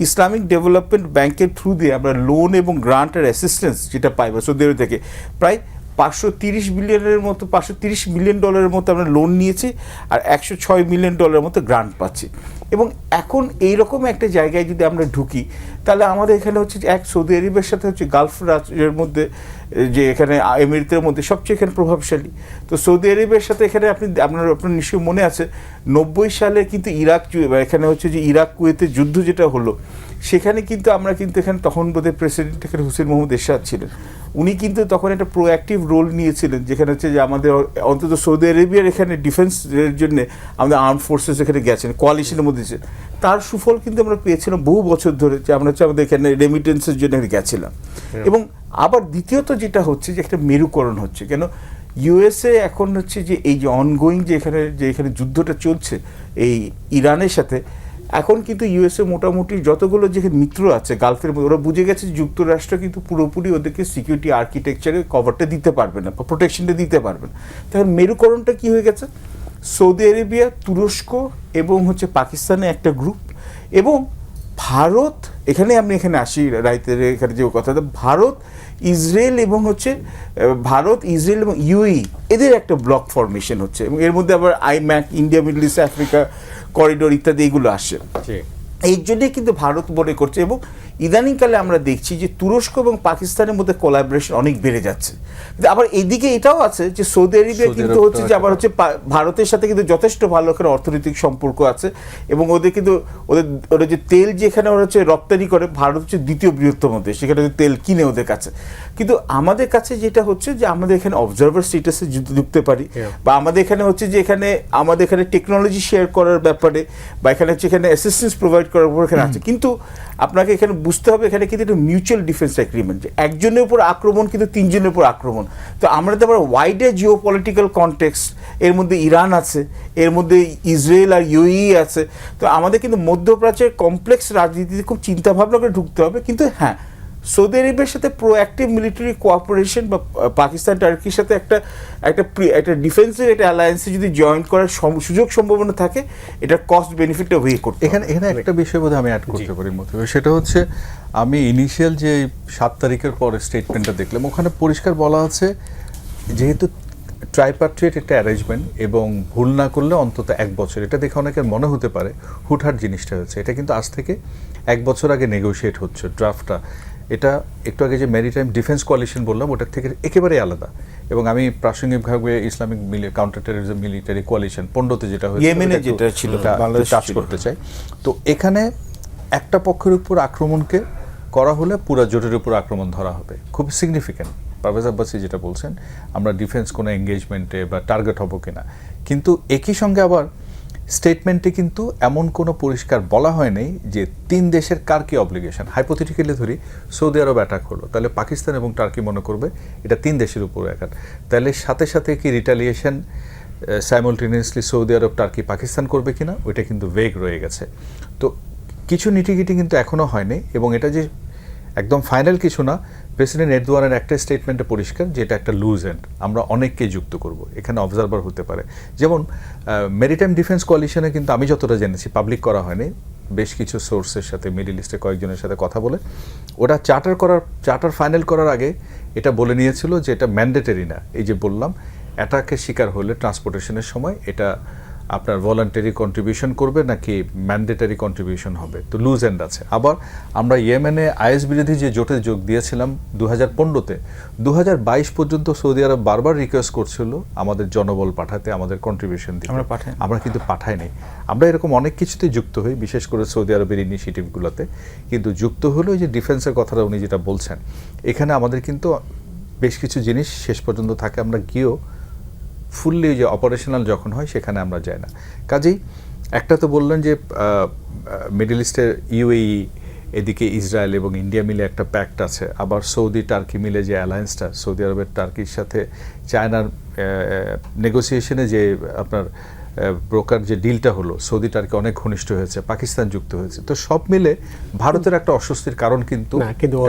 ইসলামিক ডেভেলপমেন্ট ব্যাংকের থ্রু দিয়ে আমরা লোন এবং গ্রান্ট আর অ্যাসিস্ট্যান্স যেটা পাই সৌদি আরব থেকে, প্রায় 530 মিলিয়ন ডলারের মতো আমরা লোন নিয়েছি, আর 106 মিলিয়ন ডলারের মতো গ্রান্ট পাচ্ছি। এবং এখন এইরকম একটা জায়গায় যদি আমরা ঢুকি, তাহলে আমাদের এখানে হচ্ছে এক সৌদি আরবের সাথে হচ্ছে গালফ রাজ্যের মধ্যে, যে এখানে এমিরেতের মধ্যে সবচেয়ে এখানে প্রভাবশালী। তো সৌদি আরবের সাথে এখানে আপনার নিশ্চয়ই মনে আছে 90 সালে কিন্তু এখানে হচ্ছে যে ইরাক কুয়েতের যুদ্ধ যেটা হলো, সেখানে কিন্তু আমরা কিন্তু এখানে তখন বোধহয় প্রেসিডেন্ট এখানে হুসেন মোহাম্মদ এরশাদ ছিলেন, উনি কিন্তু তখন একটা প্রোঅ্যাক্টিভ রোল নিয়েছিলেন, যেখানে হচ্ছে যে আমাদের অন্তত সৌদি আরবিয়ার এখানে ডিফেন্সের জন্য আমাদের আর্ম ফোর্সেস এখানে গেছেন, কোয়ালিশনের মধ্যে ছিলেন। তার সুফল কিন্তু আমরা পেয়েছিলাম বহু বছর ধরে, যে আমরা হচ্ছে আমাদের এখানে রেমিটেন্সের জন্য গেছিলাম। এবং আবার দ্বিতীয়ত যেটা হচ্ছে যে একটা মেরুকরণ হচ্ছে, কেন ইউএসএ এখন হচ্ছে যে এই যে অনগোয়িং যে এখানে যুদ্ধটা চলছে এই ইরানের সাথে, এখন কিন্তু ইউএসএ মোটামুটি যতগুলো যেখানে মিত্র আছে গালফের মধ্যে, ওরা বুঝে গেছে যুক্তরাষ্ট্র কিন্তু পুরোপুরি ওদেরকে সিকিউরিটি আর্কিটেকচারে কভারটা দিতে পারবে না, প্রোটেকশনটা দিতে পারবে না। তখন মেরুকরণটা কি হয়ে গেছে, সৌদি আরবিয়া, তুরস্ক এবং হচ্ছে পাকিস্তানে একটা গ্রুপ, এবং ভারত, এখানে আসি রাইতের এখানে যে কথা, ভারত, ইসরায়েল এবং ইউএই, এদের একটা ব্লক ফরমেশন হচ্ছে, এবং এর মধ্যে আবার iMac, India, middle east, Africa corridor ইত্যাদি এগুলো আসছে। এই জন্যই কিন্তু ভারত মনে করছে, এবং ইদানিংকালে আমরা দেখছি যে তুরস্ক এবং পাকিস্তানের মধ্যে কোলাবোরেশন অনেক বেড়ে যাচ্ছে। কিন্তু আবার এদিকে এটাও আছে যে সৌদি আরবিয়া কিন্তু হচ্ছে যে আবার হচ্ছে ভারতের সাথে কিন্তু যথেষ্ট ভালো এখানে অর্থনৈতিক সম্পর্ক আছে, এবং ওদের কিন্তু ওরা যে তেল যেখানে ওরা হচ্ছে রপ্তানি করে, ভারত হচ্ছে দ্বিতীয় বৃহত্তম দেশ, সেখানে তেল কিনে ওদের কাছে। কিন্তু আমাদের কাছে যেটা হচ্ছে যে আমাদের এখানে অবজারভার স্টেটাসে ঢুকতে পারি, বা আমাদের এখানে হচ্ছে যে আমাদের এখানে টেকনোলজি শেয়ার করার ব্যাপারে, বা এখানে হচ্ছে এখানে অ্যাসিস্ট্যান্স প্রোভাইড করার উপর এখানে আছে। কিন্তু আপনাকে এখানে বুঝতে হবে এখানে কিন্তু একটা মিউচুয়াল ডিফেন্স এগ্রিমেন্ট, যে একজনের উপর আক্রমণ কিন্তু 3 জনের উপর আক্রমণ। তো আমরা তো আবার ওয়াইডার জিও পলিটিক্যাল কনটেক্সট, এর মধ্যে ইরান আছে, এর মধ্যে ইসরায়েল আর ইউএই আছে। তো আমাদের কিন্তু মধ্যপ্রাচ্যের কমপ্লেক্স রাজনীতিতে খুব চিন্তাভাবনা করে ঢুকতে হবে। কিন্তু হ্যাঁ, সৌদি আরবের সাথে প্রোঅ্যাক্টিভ মিলিটারি কোঅপারেশন, বা পাকিস্তান টার্কির সাথে একটা ডিফেন্সের একটা অ্যালায়েন্সে যদি জয়েন করার সুযোগ সম্ভাবনা থাকে, এটা কস্ট বেনিফিটটা ওয়ে করতে। এখানে একটা বিষয় বোধহয় আমি অ্যাড করতে পারি মতলব, সেটা হচ্ছে আমি ইনিশিয়াল যে 7 তারিখের পরে স্টেটমেন্টটা দেখলাম, ওখানে পরিষ্কার বলা আছে যেহেতু ট্রাইপার্ট্রিয়েট একটা অ্যারেঞ্জমেন্ট, এবং ভুল না করলে অন্তত 1 বছর, এটা দেখে অনেকের মনে হতে পারে হুটহাট জিনিসটা হচ্ছে, এটা কিন্তু আজ থেকে 1 বছর আগে নেগোশিয়েট হচ্ছে ড্রাফটটা। এটা একটু আগে যে ম্যারিটাইম ডিফেন্স কোয়ালিশন বললাম, ওটার থেকে একেবারেই আলাদা। এবং আমি প্রাসঙ্গিকভাবে Islamic counter terrorism military coalition পন্ডতে যেটা হয়েছে, ইয়েমেনে যেটা ছিল, বাংলাদেশ টাচ করতে চাই। তো এখানে একটা পক্ষের উপর আক্রমণকে করা হলে পুরো জোটের উপর আক্রমণ ধরা হবে, খুব সিগনিফিক্যান্ট। পারভেজ আব্বাসি যেটা বলছেন, আমরা ডিফেন্স কোনো এঙ্গেজমেন্টে বা টার্গেট হব কিনা, কিন্তু একই সঙ্গে আবার স্টেটমেন্টে কিন্তু এমন কোনো পরিষ্কার বলা হয় নাই যে 3 দেশের কার কি অব্লিগেশন। হাইপোথেটিক্যালি ধরি সৌদি আরব অ্যাটাক হলো, তাহলে পাকিস্তান এবং টার্কি মনে করবে এটা 3 দেশের উপর অ্যাটাক, তাহলে সাথে সাথে কি রিটালিয়েশন সাইমultaneously সৌদি আরব, টার্কি, পাকিস্তান করবে কিনা, ওইটা কিন্তু ভেগ রয়ে গেছে। তো কিছু নিটিগিটি কিন্তু এখনও হয়নি, এবং এটা যে একদম ফাইনাল কিছু না, প্রেসিডেন্ট এরদোয়ানের একটা স্টেটমেন্টে পরিষ্কার যে এটা একটা লুজ এন্ড, আমরা অনেককে যুক্ত করব, এখানে অবজারভার হতে পারে। যেমন মেরিটাইম ডিফেন্স কোয়ালিশনে কিন্তু আমি যতটা জেনেছি, পাবলিক করা হয়নি, বেশ কিছু সোর্সের সাথে মিডল ইস্টে কয়েকজনের সাথে কথা বলে ওটা চার্টার ফাইনাল করার আগে এটা বলে নিয়েছিল যে এটা ম্যান্ডেটরি না। এই যে বললাম, অ্যাটাকে শিকার হলে ট্রান্সপোর্টেশনের সময় এটা আপনার ভলান্টারি কন্ট্রিবিউশন করবে নাকি ম্যান্ডেটারি কন্ট্রিবিউশন হবে, তো লুজ এন্ড আছে। আবার আমরা ইয়েমেনে আইএস বিরোধী যে জোটে যোগ দিয়েছিলাম 2015-তে, 2022 পর্যন্ত সৌদি আরব বারবার রিকোয়েস্ট করছিল আমাদের জনবল পাঠাতে, আমাদের কন্ট্রিবিউশন দিতে, আমরা কিন্তু পাঠাইনি। আমরা এরকম অনেক কিছুতে যুক্ত হই, বিশেষ করে সৌদি আরবের ইনিশিয়েটিভগুলোতে, কিন্তু যুক্ত হলো যে ডিফেন্সের কথাটা উনি যেটা বলছেন, এখানে আমাদের কিন্তু বেশ কিছু জিনিস শেষ পর্যন্ত থাকে, আমরা গিয়েও ফুললি যে অপারেশনাল যখন হয় সেখানে আমরা যাই না। কাজেই একটা তো বললেন যে মিডল ইস্টের ইউএই, এদিকে ইসরায়েল এবং ইন্ডিয়া মিলে একটা প্যাক্ট আছে, আবার সৌদি টার্কি মিলে যে অ্যালায়েন্সটা, সৌদি আরবের টার্কির সাথে চায়নার নেগোসিয়েশনে যে আপনার ব্রোকার যে ডিলটা হলো, সৌদি টার্কি অনেক ঘনিষ্ঠ হয়েছে, পাকিস্তান যুক্ত হয়েছে, তো সব মিলে ভারতের একটা অস্বস্তির কারণ কিন্তু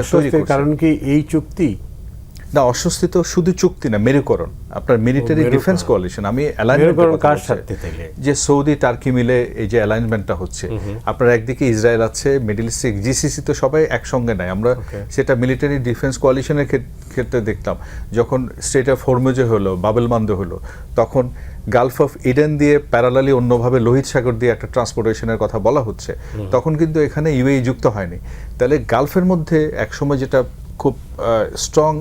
অস্বস্তির কারণ কি এই চুক্তি না, অস্বস্তি তো শুধু চুক্তি না, মেরুকরণ, আপনার মিলিটারি ডিফেন্স কোয়ালিশন। আমি যে সৌদি টার্কি মিলে এই যে অ্যালাইনমেন্টটা হচ্ছে, আপনার একদিকে ইসরায়েল আছে, মিডল ইস্টে জিসিসি, তো সবাই একসঙ্গে নাই। আমরা সেটা মিলিটারি ডিফেন্স কোয়ালিশনের ক্ষেত্রে দেখলাম, যখন স্ট্রেট অফ হরমুজে হলো, বাবেল মান্দে হলো, তখন গালফ অফ ইডেন দিয়ে প্যারালালি অন্যভাবে লোহিত সাগর দিয়ে একটা ট্রান্সপোর্টেশনের কথা বলা হচ্ছে, তখন কিন্তু এখানে ইউএই যুক্ত হয়নি। তাহলে গালফের মধ্যে একসময় যেটা খুব স্ট্রং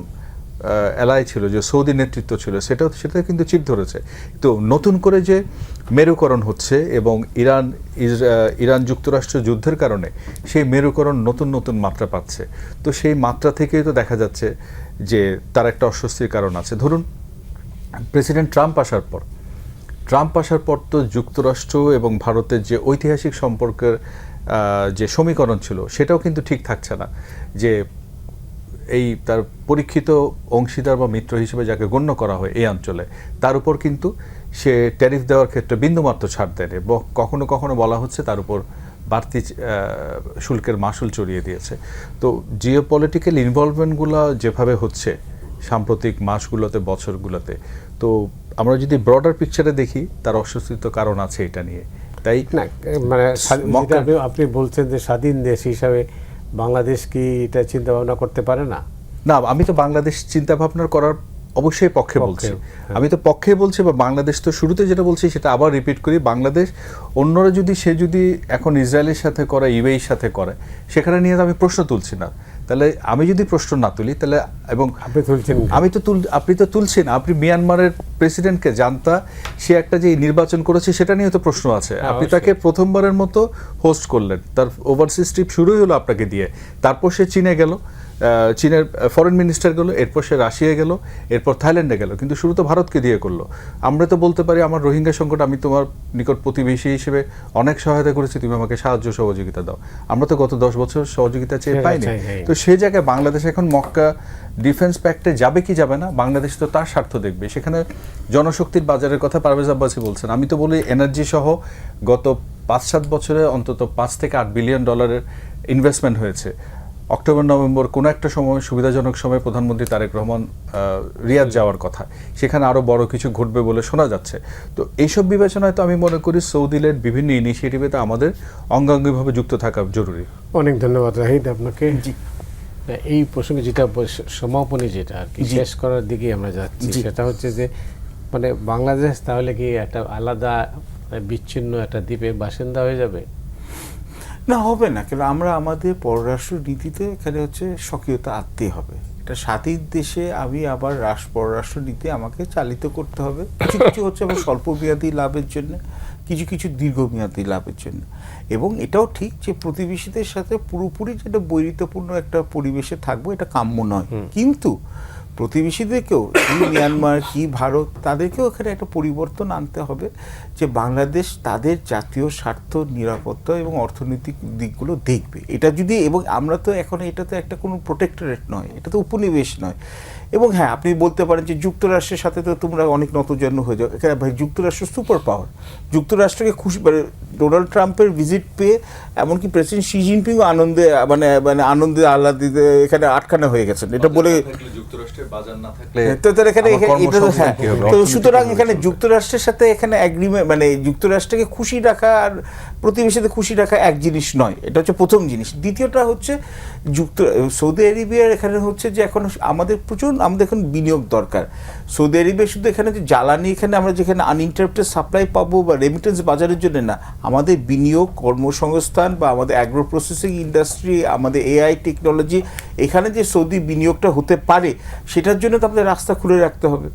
এলাই ছিল, যে সৌদি নেতৃত্ব ছিল, সেটা কিন্তু চিপ ধরেছে। তো নতুন করে যে মেরুকরণ হচ্ছে এবং ইরান যুক্তরাষ্ট্র যুদ্ধের কারণে সেই মেরুকরণ নতুন নতুন মাত্রা পাচ্ছে, তো সেই মাত্রা থেকেই তো দেখা যাচ্ছে যে তার একটা অস্বস্তির কারণ আছে। ধরুন প্রেসিডেন্ট ট্রাম্প আসার পর তো যুক্তরাষ্ট্র এবং ভারতের যে ঐতিহাসিক সম্পর্কের যে সমীকরণ ছিল সেটাও কিন্তু ঠিক থাকছে না, যে এই তার পরীক্ষিত অংশীদার বা মিত্র হিসেবে যাকে গণ্য করা হয় এই অঞ্চলে, তার উপর কিন্তু সে ট্যারিফ দেওয়ার ক্ষেত্রে বিন্দুমাত্র ছাড় দেয়নি, কখনো কখনো বলা হচ্ছে তার উপর বাড়তি শুল্কের মাসুল চড়িয়ে দিয়েছে। তো জিওপলিটিক্যাল ইনভলভমেন্টগুলো যেভাবে হচ্ছে সাম্প্রতিক মাসগুলোতে, বছরগুলোতে, তো আমরা যদি ব্রডার পিকচারে দেখি, তার অস্বস্তিত্ব কারণ আছে এটা নিয়ে। তাই না, মানে আপনি বলছেন যে স্বাধীন দেশ হিসাবে বাংলাদেশ কি এটা চিন্তা ভাবনা করতে পারে না? না, আমি তো বাংলাদেশ চিন্তা ভাবনা করার অবশ্যই পক্ষে বলছি, আমি তো পক্ষে বলছি, বা বাংলাদেশ তো শুরুতে যেটা বলছি সেটা আবার রিপিট করি, বাংলাদেশ অন্যরা যদি এখন ইসরায়েলের সাথে করে, ইউএইর সাথে করে, সেখানে নিয়ে তো আমি প্রশ্ন তুলছি না। তাহলে আমি যদি প্রশ্ন না তুলি, তাহলে এবং আপনি তো তুলছেন, আপনি মিয়ানমারের প্রেসিডেন্টকে জানতা, সে একটা যে নির্বাচন করেছে সেটা নিয়ে তো প্রশ্ন আছে। আপনি তাকে প্রথমবারের মতো হোস্ট করলেন, তার ওভারসিজ ট্রিপ শুরুই হলো আপনাকে দিয়ে, তারপর সে চীনে গেল, চীনের ফরেন মিনিস্টার গেল, এরপর সে রাশিয়া গেল, এরপর থাইল্যান্ডে গেল, কিন্তু শুরু তো ভারতকে দিয়ে করলো। আমরা তো বলতে পারি আমার রোহিঙ্গা সংকট, আমি তোমার নিকট প্রতিবেশী হিসেবে অনেক সহায়তা করেছি, তুমি আমাকে সাহায্য সহযোগিতা দাও। আমরা তো গত 10 বছর সহযোগিতা চেয়ে পাইনি। তো সেই জায়গায় বাংলাদেশ এখন মক্কা ডিফেন্স প্যাক্টে যাবে কি যাবে না, বাংলাদেশ তো তার স্বার্থ দেখবে। সেখানে জনশক্তির বাজারের কথা পারভেজ আব্বাসী বলছেন, আমি তো বলি এনার্জি সহ গত 5-7 বছরে অন্তত $5 থেকে $8 বিলিয়ন ইনভেস্টমেন্ট হয়েছে। অক্টোবর নভেম্বর কোনো একটা সময়, সুবিধাজনক সময় প্রধানমন্ত্রী তারেক রহমান রিয়াদ যাওয়ার কথা, সেখানে আরও বড় কিছু ঘটবে বলে শোনা যাচ্ছে। তো এইসব বিবেচনায় তো আমি মনে করি সৌদি লেড বিভিন্ন ইনিশিয়েটিভে তো আমাদের অঙ্গাঙ্গিভাবে যুক্ত থাকা জরুরি। অনেক ধন্যবাদ রাহিদ আপনাকে। এই প্রসঙ্গে যেটা সমাপনী যেটা আর কি শেষ করার দিকে আমরা যাচ্ছি, সেটা হচ্ছে যে মানে বাংলাদেশ তাহলে কি একটা আলাদা বিচ্ছিন্ন একটা দ্বীপে বাসিন্দা হয়ে যাবে? না, হবে না, কেন আমরা আমাদের পররাষ্ট্র নীতিতে এখানে হচ্ছে স্বকীয়তা আনতে হবে। এটা স্বাধীন দেশে আমি আবার পররাষ্ট্র নীতি আমাকে চালিত করতে হবে। কিছু কিছু হচ্ছে আমার স্বল্পমেয়াদী লাভের জন্য, কিছু কিছু দীর্ঘমেয়াদী লাভের জন্য। এবং এটাও ঠিক যে প্রতিবেশীদের সাথে পুরোপুরি যেটা বৈরিতাপূর্ণ একটা পরিবেশে থাকবো, এটা কাম্য নয়। কিন্তু প্রতিবেশীদেরকেও কি মিয়ানমার কি ভারত তাদেরকেও এখানে একটা পরিবর্তন আনতে হবে যে বাংলাদেশ তাদের জাতীয় স্বার্থ, নিরাপত্তা এবং অর্থনৈতিক দিকগুলো দেখবে। এটা যদি, এবং আমরা তো এখন এটা তো একটা কোনো প্রোটেক্টরেট নয়, এটা তো উপনিবেশ নয়। এবং হ্যাঁ, আপনি বলতে পারেন যে যুক্তরাষ্ট্রের সাথে তো তোমরা অনেক নতজানু হয়ে যাও। এখানে ভাই যুক্তরাষ্ট্র সুপার পাওয়ার, যুক্তরাষ্ট্রকে খুশি, মানে ডোনাল্ড ট্রাম্পের ভিজিট পেয়ে এমনকি প্রেসিডেন্ট শি জিনপিংও আনন্দে আনন্দে আহ্লাদিতে এখানে আটখানা হয়ে গেছেন। এটা বলে যুক্তরাষ্ট্রের বাজার না থাকলে তো তার এখানে আমার এটা তো হ্যাঁ, কর্মসংস্থান কি হবে? তো অর্থনীতি সুতরাং কিভাবে এখানে চলবে? যুক্তরাষ্ট্রের সাথে এখানে অ্যাগ্রিমেন্ট, মানে যুক্তরাষ্ট্রকে খুশি রাখা আর প্রতিবেশীদের খুশি রাখা এক জিনিস নয়। এটা হচ্ছে প্রথম জিনিস। দ্বিতীয়টা হচ্ছে সৌদি আরবিয়ার এখানে হচ্ছে যে এখন আমাদের এখন বিনিয়োগ দরকার। সৌদি আরবিয়া শুধু এখানে যে জ্বালানি, এখানে আমরা যেখানে আনইন্টারাপ্টেড সাপ্লাই পাবো বা রেমিটেন্স বাজারের জন্য না, আমাদের বিনিয়োগ, কর্মসংস্থান বা আমাদের অ্যাগ্রো প্রসেসিং ইন্ডাস্ট্রি, আমাদের এআই টেকনোলজি, এখানে যে সৌদি বিনিয়োগটা হতে পারে সেটার জন্য তো আমাদের রাস্তা খুলে রাখতে হবে।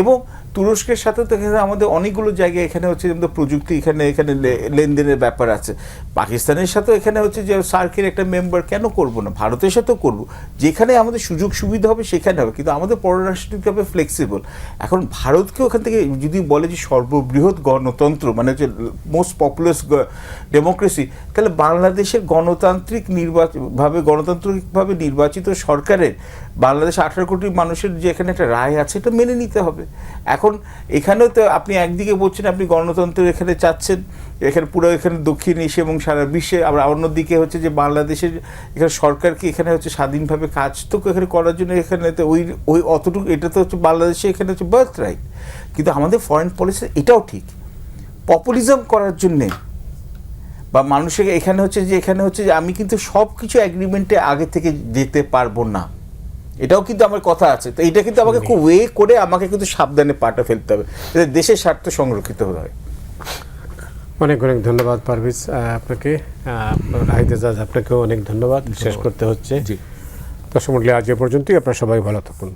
এবং তুরস্কের সাথে তো এখানে আমাদের অনেকগুলো জায়গায় এখানে হচ্ছে যেমন প্রযুক্তি, এখানে লেনদেনের ব্যাপার আছে। পাকিস্তানের সাথেও এখানে হচ্ছে যে সার্কের একটা মেম্বার, কেন করব না, ভারতের সাথেও করব। যেখানে আমাদের সুযোগ সুবিধা হবে সেখানে হবে, কিন্তু আমাদের পররাষ্ট্রনীতি হবে ফ্লেক্সিবল। এখন ভারতকে ওখান থেকে যদি বলে যে সর্ববৃহৎ গণতন্ত্র, মানে হচ্ছে মোস্ট পপুলার ডেমোক্রেসি, তাহলে বাংলাদেশের গণতান্ত্রিকভাবে নির্বাচিত সরকারের বাংলাদেশ 18 কোটি মানুষের যে এখানে একটা রায় আছে, এটা মেনে নিতে হবে। এখন এখানেও তো আপনি একদিকে বলছেন আপনি গণতন্ত্রের এখানে চাচ্ছেন, এখানে পুরো এখানে দক্ষিণ এশিয়া এবং সারা বিশ্বে, আবার অন্যদিকে হচ্ছে যে বাংলাদেশের এখানে সরকারকে এখানে হচ্ছে স্বাধীনভাবে কাজ তো এখানে করার জন্য এখানে তো ওই অতটুকু, এটা তো হচ্ছে বাংলাদেশে এখানে হচ্ছে বার্থ রাইট। কিন্তু আমাদের ফরেন পলিসি এটাও ঠিক, পপুলিজম করার জন্যে বা মানুষের এখানে হচ্ছে যে আমি কিন্তু সব কিছু অ্যাগ্রিমেন্টে আগে থেকে যেতে পারবো না, এটাও কিন্তু আমার কথা আছে। তো এটা কিন্তু আমাকে খুব ওয়ে করে আমাকে কিন্তু সাবধানে পাটা ফেলতে হবে, যাতে দেশের স্বার্থ সংরক্ষিত হয়। অনেক অনেক ধন্যবাদ পারভেজ আপনাকে, রাহিদ এজাজ আপনাকেও অনেক ধন্যবাদ। শেষ করতে হচ্ছে। জি, দর্শক মণ্ডলী, আজ এ পর্যন্তই। আপনারা সবাই ভালো থাকুন।